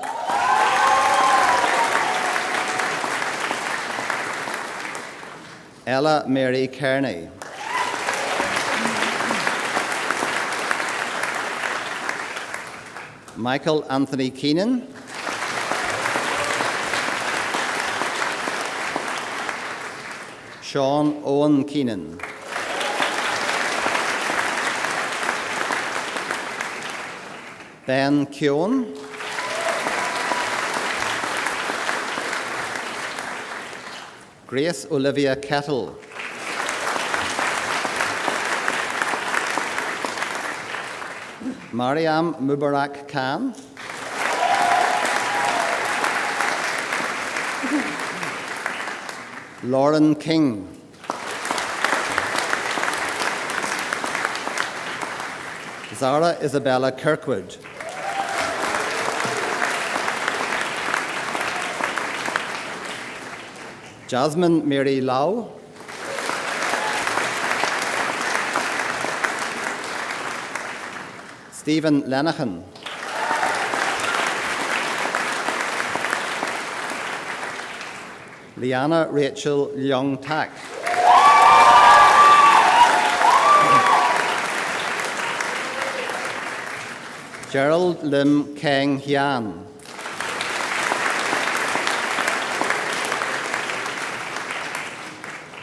Ella Mary Kearney. Michael Anthony Keenan. Sean Owen Keenan. Ben Keown. Grace Olivia Kettle. Mariam Mubarak Khan. Lauren King. Zara Isabella Kirkwood. Jasmine Mary Lau. Stephen Lenehan. Liana Rachel Leong Tak. Gerald Lim Kang Hian.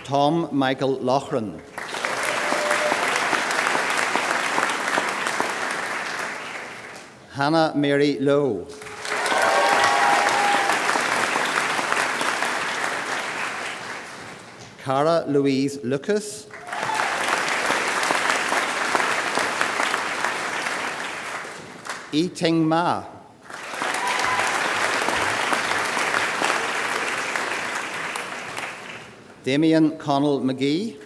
Tom Michael Loughran. Hannah Mary Lowe. Cara Louise Lucas. E. Ting Ma. Damien Connell McGee.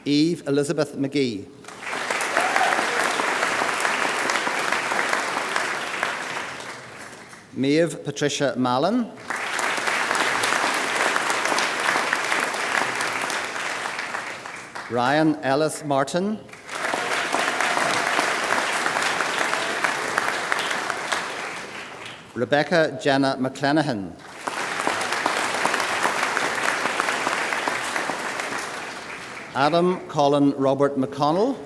Eve Elizabeth McGee. Maeve Patricia Mallon. Ryan Ellis Martin. Rebecca Jenna McClenaghan. Adam Colin Robert McConnell.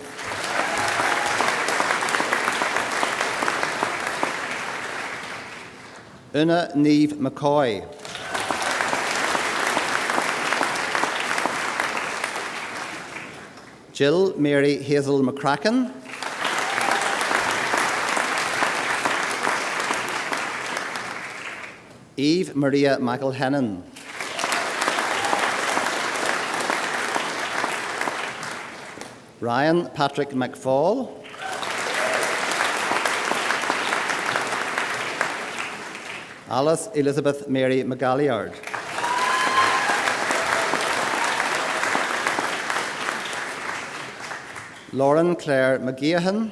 Una Neve McCoy. Jill Mary Hazel McCracken. Eve Maria McElhennan. Ryan Patrick McFall. Alice Elizabeth Mary McGalliard. Lauren Claire McGeohan.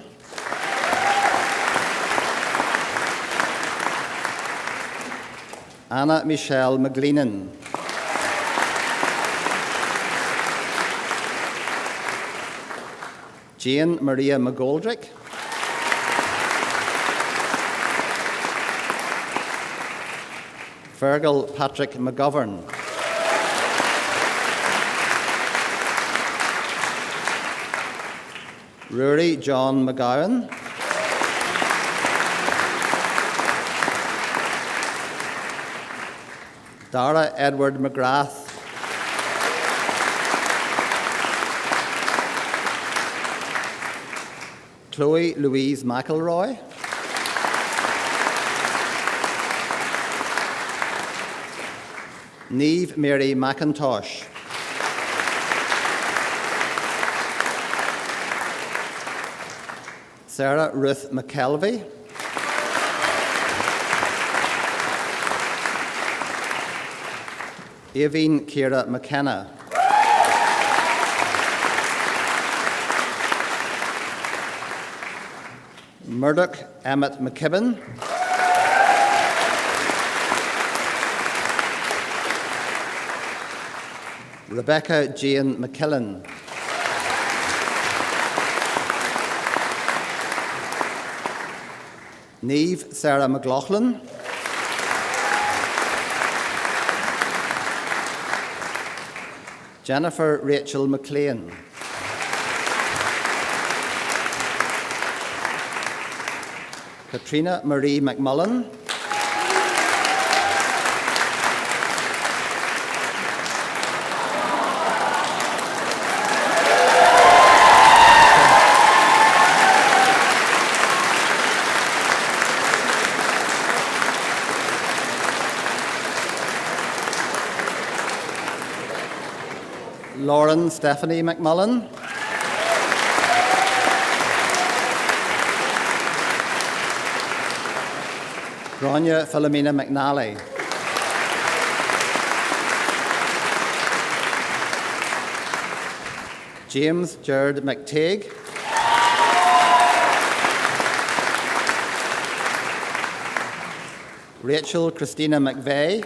Anna Michelle McGleenan. Jane Maria McGoldrick. Fergal Patrick McGovern. Rory John McGowan. Dara Edward McGrath. Chloe Louise McElroy. Neve Mary McIntosh. Sarah Ruth McKelvey. Aveen Ciara McKenna. Murdoch Emmett McKibben. Rebecca Jane McKillen. Neve Sarah McLaughlin. Jennifer Rachel McLean. Katrina Marie McMullen. Lauren Stephanie McMullen. Grania Philomena McNally. James Jared McTague. Rachel Christina McVeigh.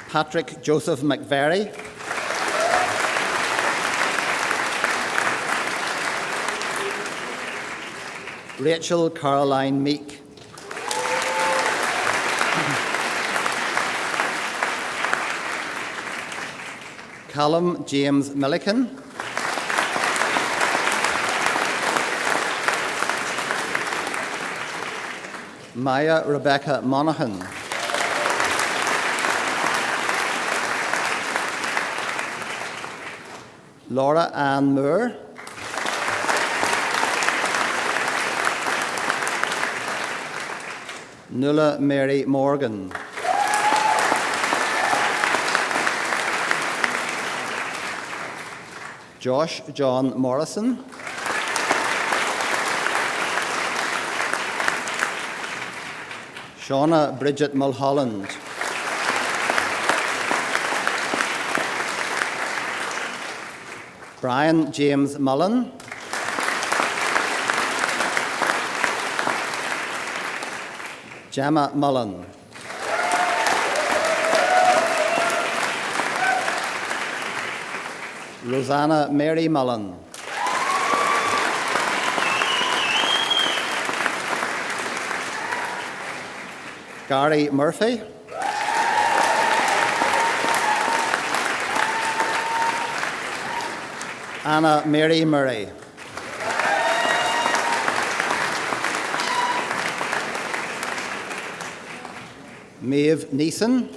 Patrick Joseph McVery. Rachel Caroline Meek. Callum James Milliken. Maya Rebecca Monaghan. Laura Ann Moore. Nuala Mary Morgan. Josh John Morrison, Shauna Bridget Mulholland, Brian James Mullen, Gemma Mullen, Rosanna Mary Mullen, Gary Murphy, Anna Mary Murray, Maeve Neeson,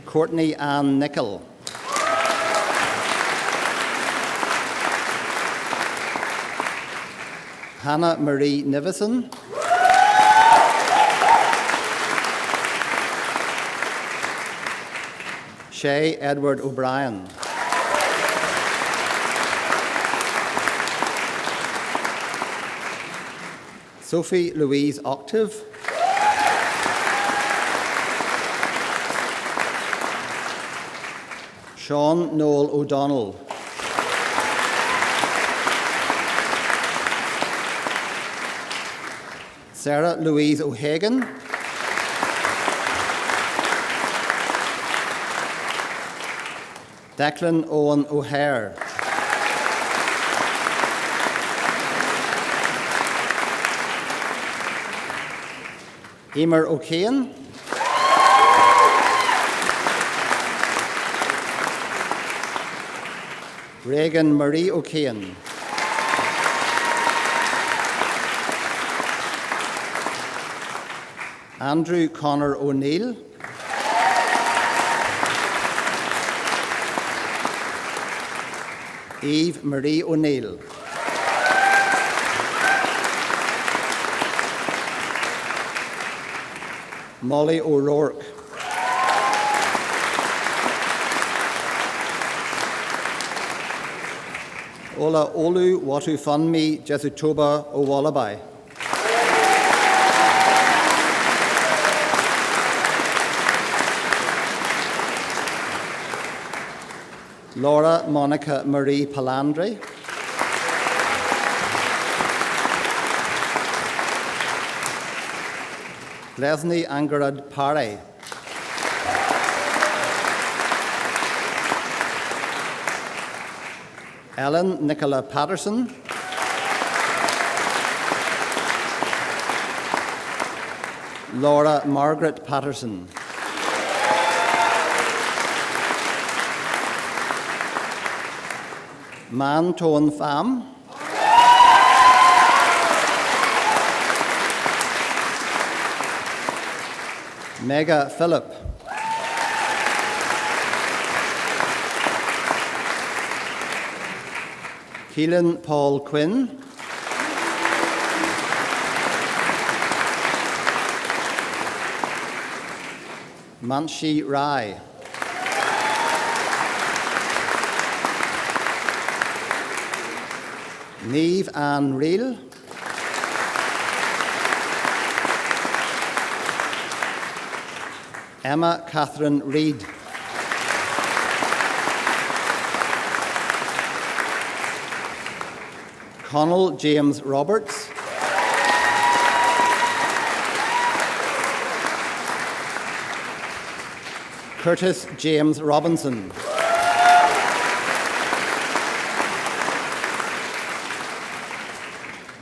Courtney Ann Nichol, Hannah Marie Nivison, Shay Edward O'Brien, Sophie Louise Octave, Sean Noel O'Donnell, Sarah Louise O'Hagan, Declan Owen O'Hare, Emer O'Kane, Reagan Marie O'Kane, Andrew Connor O'Neill, Eve Marie O'Neill, Molly O'Rourke, Ola Olu Watufunmi Jesutoba Owalabai, Laura Monica Marie Palandri, Leslie Angarad Pare, Ellen Nicola Patterson, Laura Margaret Patterson, Man Toan Pham, Mega Phillip, Keelan Paul Quinn, Manshi Rai, Niamh Ann Reel, Emma Catherine Reid, Connell James Roberts, Curtis James Robinson,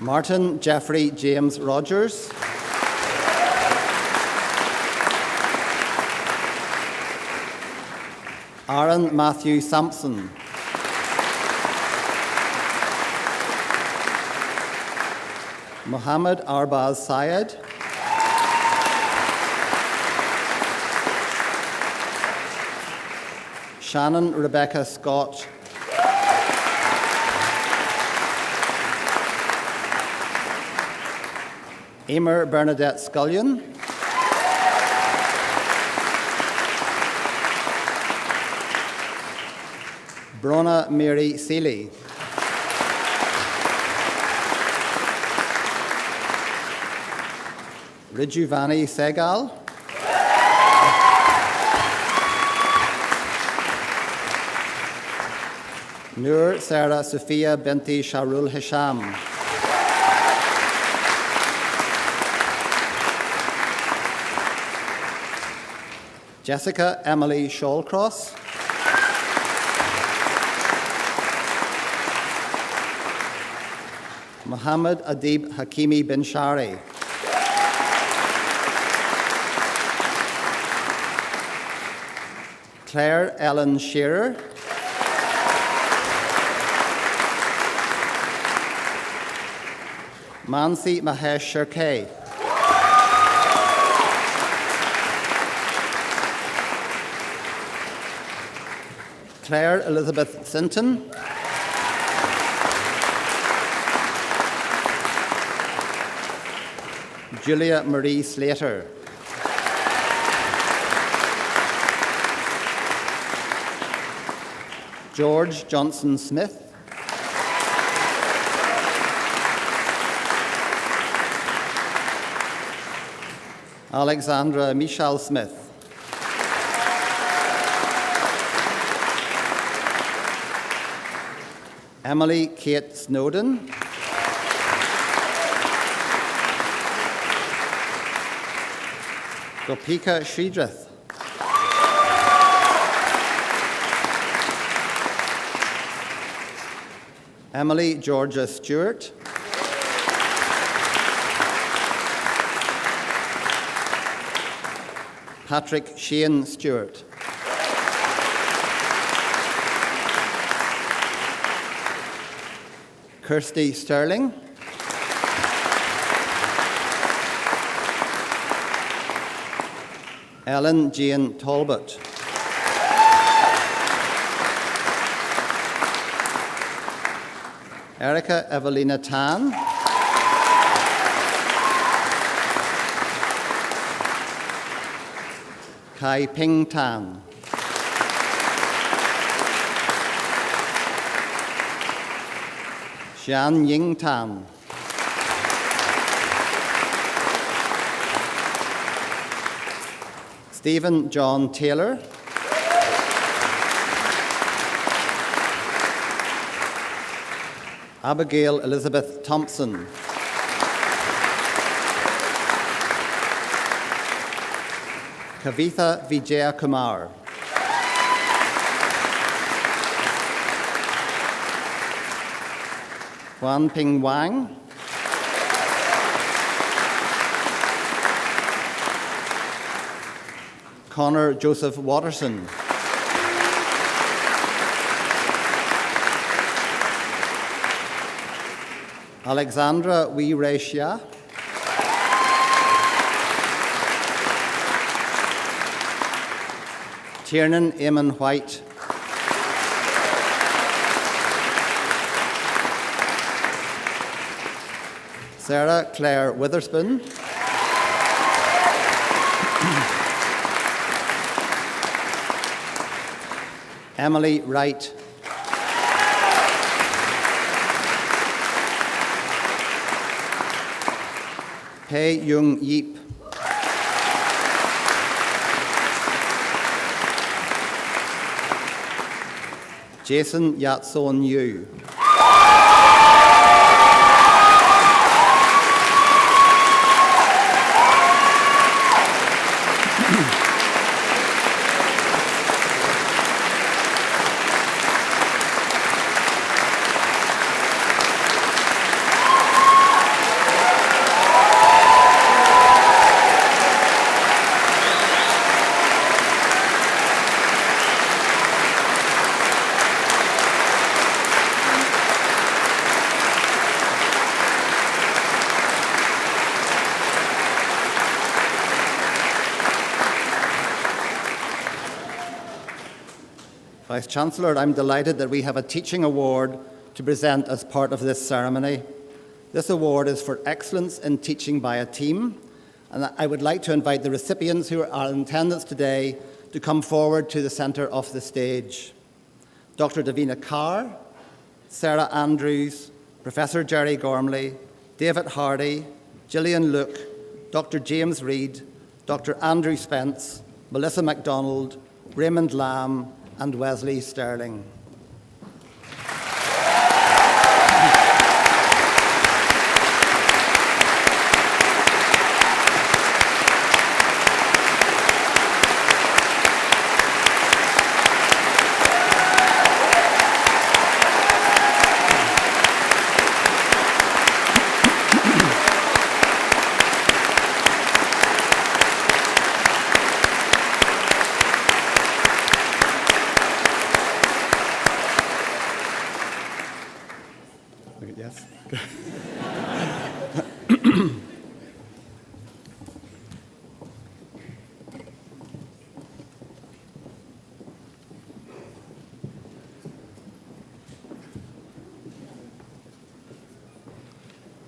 Martin Jeffrey James Rogers, Aaron Matthew Sampson, Mohammed Arbaz Syed, Shannon Rebecca Scott, Emer Bernadette Scullion, Brona Mary Seeley. Rijuvani Segal. Nur Sarah Sophia Binti Sharul Hisham. Jessica Emily Shawcross. Muhammad Adib Hakimi bin Shari. Claire Ellen Shearer. Mansi Mahesh Shirkay. Claire Elizabeth Sinton. Julia Marie Slater. George Johnson Smith. Alexandra Michelle Smith. Emily Kate Snowden. Gopika Sridharath. Emily Georgia Stewart. Patrick Shane Stewart. Kirsty Sterling. Ellen Jane Talbot. Erica Evelina Tan. Kai Ping Tan. Xian Ying Tan. Stephen John Taylor. Abigail Elizabeth Thompson. Kavitha Vijaya Kumar. Huan Ping Wang. Connor Joseph Watterson. Alexandra Wee Shia. Tiernan Eamon White. Sarah Claire Witherspoon. Emily Wright. Hei Jung Yip. Jason Yatson Yu. Vice-Chancellor, I'm delighted that we have a teaching award to present as part of this ceremony. This award is for excellence in teaching by a team, and I would like to invite the recipients who are in attendance today to come forward to the centre of the stage. Dr. Davina Carr, Sarah Andrews, Professor Jerry Gormley, David Hardy, Gillian Luke, Dr. James Reid, Dr. Andrew Spence, Melissa MacDonald, Raymond Lamb, and Wesley Sterling. Yes.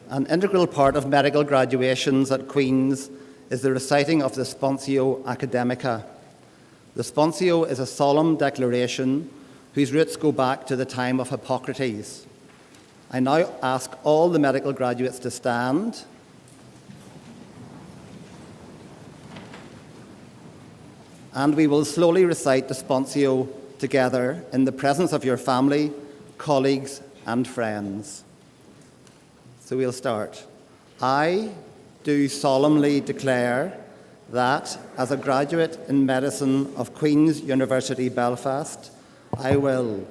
An integral part of medical graduations at Queen's is the reciting of the Sponsio Academica. The Sponsio is a solemn declaration whose roots go back to the time of Hippocrates. I now ask all the medical graduates to stand. And we will slowly recite the Sponsio together in the presence of your family, colleagues, and friends. So we'll start. I do solemnly declare that, as a graduate in medicine of Queen's University Belfast, I will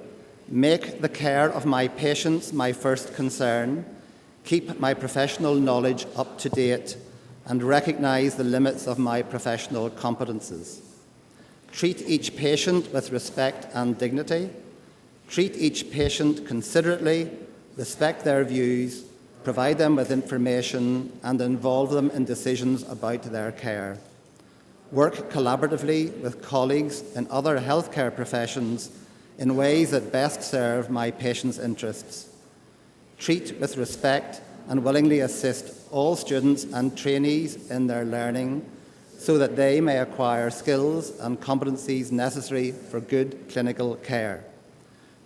make the care of my patients my first concern, keep my professional knowledge up to date, and recognise the limits of my professional competences. Treat each patient with respect and dignity. Treat each patient considerately, respect their views, provide them with information, and involve them in decisions about their care. Work collaboratively with colleagues in other healthcare professions in ways that best serve my patients' interests. Treat with respect and willingly assist all students and trainees in their learning so that they may acquire skills and competencies necessary for good clinical care.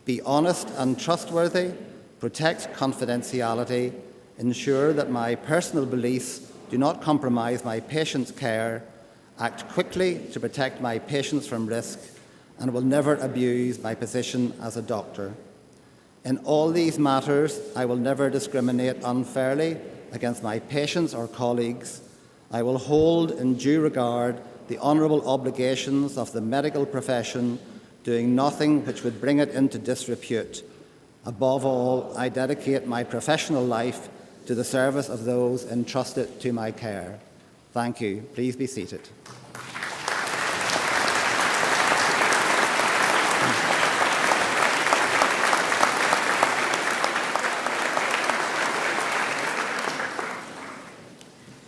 Be honest and trustworthy, protect confidentiality, ensure that my personal beliefs do not compromise my patients' care, act quickly to protect my patients from risk, and will never abuse my position as a doctor. In all these matters, I will never discriminate unfairly against my patients or colleagues. I will hold in due regard the honourable obligations of the medical profession, doing nothing which would bring it into disrepute. Above all, I dedicate my professional life to the service of those entrusted to my care. Thank you. Please be seated.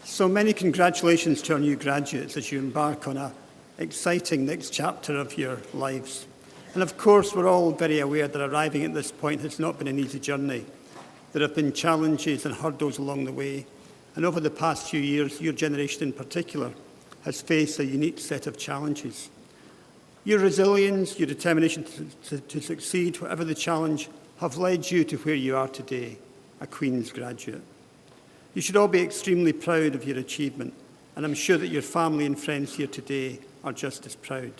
So many congratulations to our new graduates as you embark on an exciting next chapter of your lives. And of course, we're all very aware that arriving at this point has not been an easy journey. There have been challenges and hurdles along the way. And over the past few years, your generation in particular has faced a unique set of challenges. Your resilience, your determination to succeed, whatever the challenge, have led you to where you are today, a Queen's graduate. You should all be extremely proud of your achievement, and I'm sure that your family and friends here today are just as proud.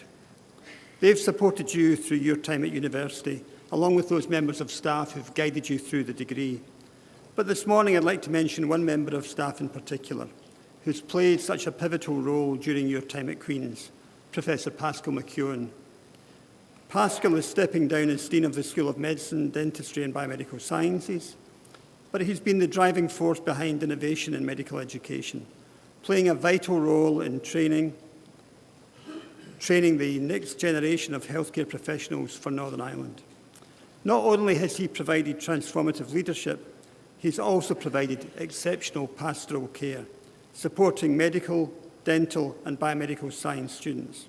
They've supported you through your time at university, along with those members of staff who've guided you through the degree. But this morning I'd like to mention one member of staff in particular, who's played such a pivotal role during your time at Queen's, Professor Pascal McEwen. Pascal is stepping down as Dean of the School of Medicine, Dentistry and Biomedical Sciences, but he's been the driving force behind innovation in medical education, playing a vital role in training the next generation of healthcare professionals for Northern Ireland. Not only has he provided transformative leadership, he's also provided exceptional pastoral care, supporting medical, dental and biomedical science students.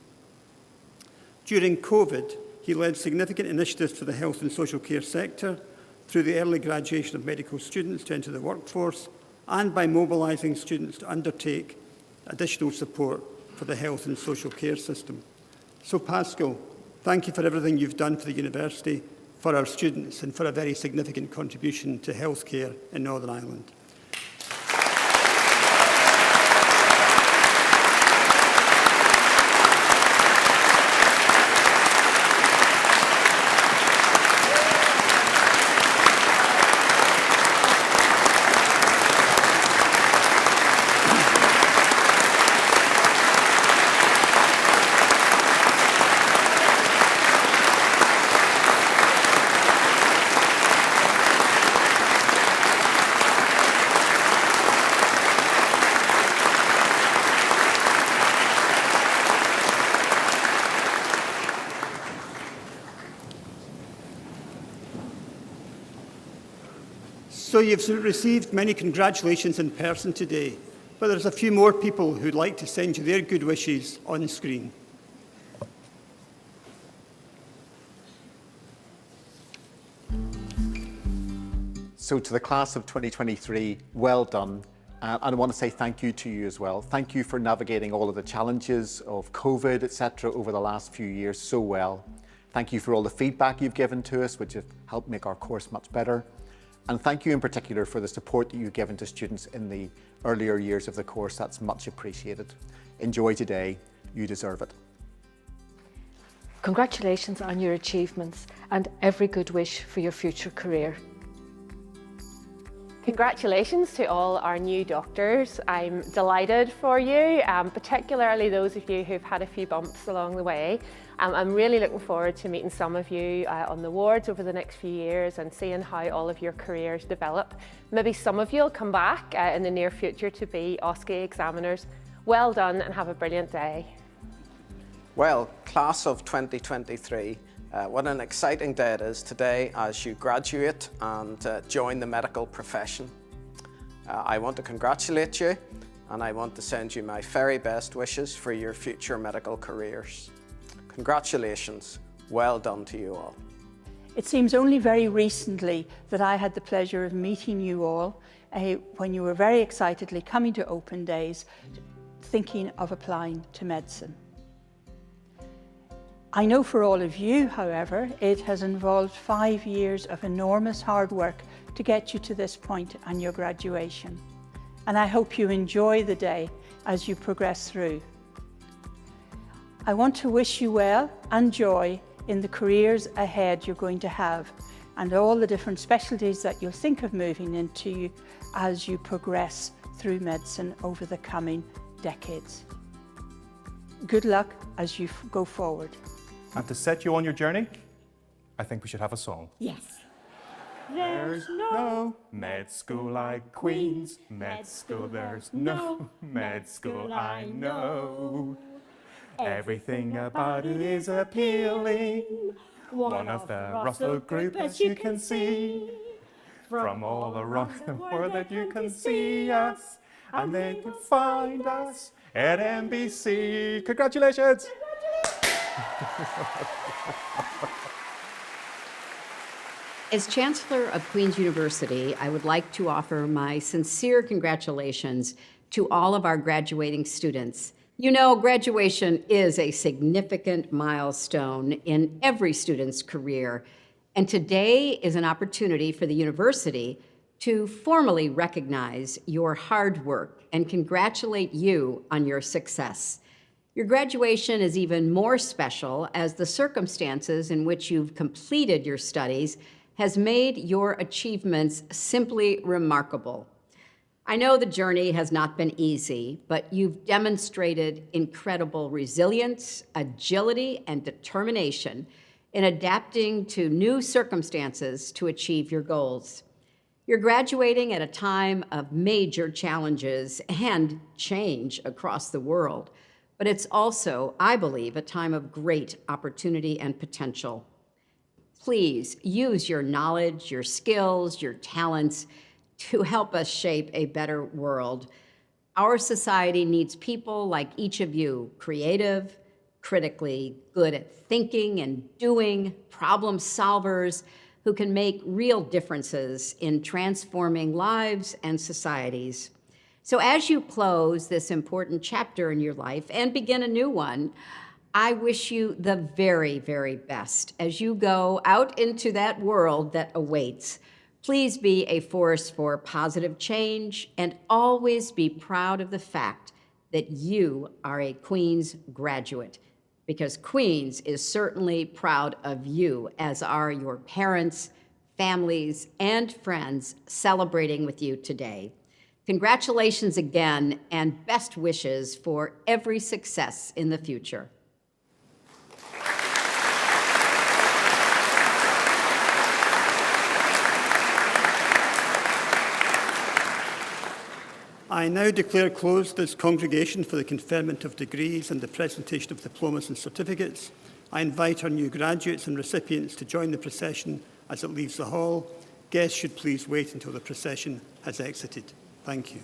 During COVID, he led significant initiatives for the health and social care sector through the early graduation of medical students to enter the workforce and by mobilising students to undertake additional support for the health and social care system. So Pascal, Thank you for everything you've done for the university, for our students, and for a very significant contribution to healthcare in Northern Ireland. So you've received many congratulations in person today, but there's a few more people who'd like to send you their good wishes on screen. So to the class of 2023, well done. And I want to say thank you to you as well. Thank you for navigating all of the challenges of COVID, etc., over the last few years so well. Thank you for all the feedback you've given to us, which have helped make our course much better. And thank you in particular for the support that you've given to students in the earlier years of the course. That's much appreciated. Enjoy today. You deserve it. Congratulations on your achievements and every good wish for your future career. Congratulations to all our new doctors. I'm delighted for you, particularly those of you who've had a few bumps along the way. I'm really looking forward to meeting some of you on the wards over the next few years and seeing how all of your careers develop. Maybe some of you will come back in the near future to be OSCE examiners. Well done and have a brilliant day. Well, class of 2023, what an exciting day it is today as you graduate and join the medical profession. I want to congratulate you and I want to send you my very best wishes for your future medical careers. Congratulations, well done to you all. It seems only very recently that I had the pleasure of meeting you all when you were very excitedly coming to open days, thinking of applying to medicine. I know for all of you, however, it has involved 5 years of enormous hard work to get you to this point and your graduation. And I hope you enjoy the day as you progress through. I want to wish you well and joy in the careers ahead you're going to have and all the different specialties that you'll think of moving into as you progress through medicine over the coming decades. Good luck as you go forward. And to set you on your journey, I think we should have a song. Yes. There's no med school like Queen's, med school there's no med school I know. Everything about it is appealing, one of the Russell group as you can see. From all around the world that you can see us, and they can find us at NBC. Congratulations! As Chancellor of Queen's University, I would like to offer my sincere congratulations to all of our graduating students. You know, graduation is a significant milestone in every student's career, and today is an opportunity for the university to formally recognize your hard work and congratulate you on your success. Your graduation is even more special as the circumstances in which you've completed your studies has made your achievements simply remarkable. I know the journey has not been easy, but you've demonstrated incredible resilience, agility, and determination in adapting to new circumstances to achieve your goals. You're graduating at a time of major challenges and change across the world, but it's also, I believe, a time of great opportunity and potential. Please use your knowledge, your skills, your talents to help us shape a better world. Our society needs people like each of you, creative, critically good at thinking and doing, problem solvers who can make real differences in transforming lives and societies. So as you close this important chapter in your life and begin a new one, I wish you the very, very best as you go out into that world that awaits. Please be a force for positive change and always be proud of the fact that you are a Queen's graduate, because Queen's is certainly proud of you, as are your parents, families, and friends celebrating with you today. Congratulations again, and best wishes for every success in the future. I now declare closed this congregation for the conferment of degrees and the presentation of diplomas and certificates. I invite our new graduates and recipients to join the procession as it leaves the hall. Guests should please wait until the procession has exited. Thank you.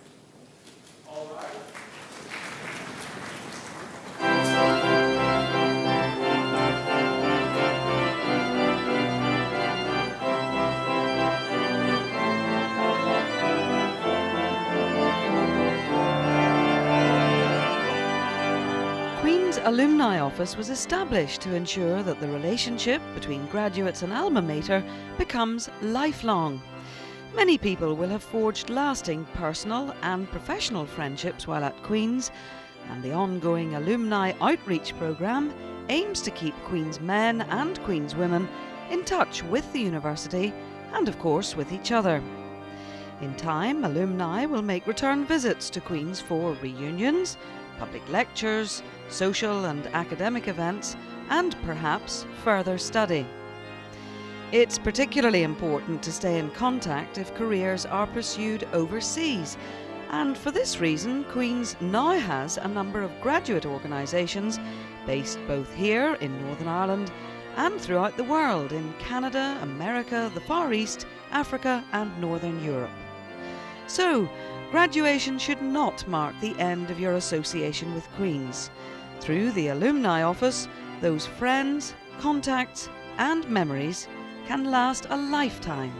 Alumni Office was established to ensure that the relationship between graduates and alma mater becomes lifelong. Many people will have forged lasting personal and professional friendships while at Queen's, and the ongoing alumni outreach programme aims to keep Queen's men and Queen's women in touch with the university and, of course, with each other. In time, alumni will make return visits to Queen's for reunions, public lectures, social and academic events, and perhaps further study. It's particularly important to stay in contact if careers are pursued overseas, and for this reason Queen's now has a number of graduate organisations based both here in Northern Ireland and throughout the world in Canada, America, the Far East, Africa and Northern Europe. So, graduation should not mark the end of your association with Queen's. Through the Alumni Office, those friends, contacts and memories can last a lifetime.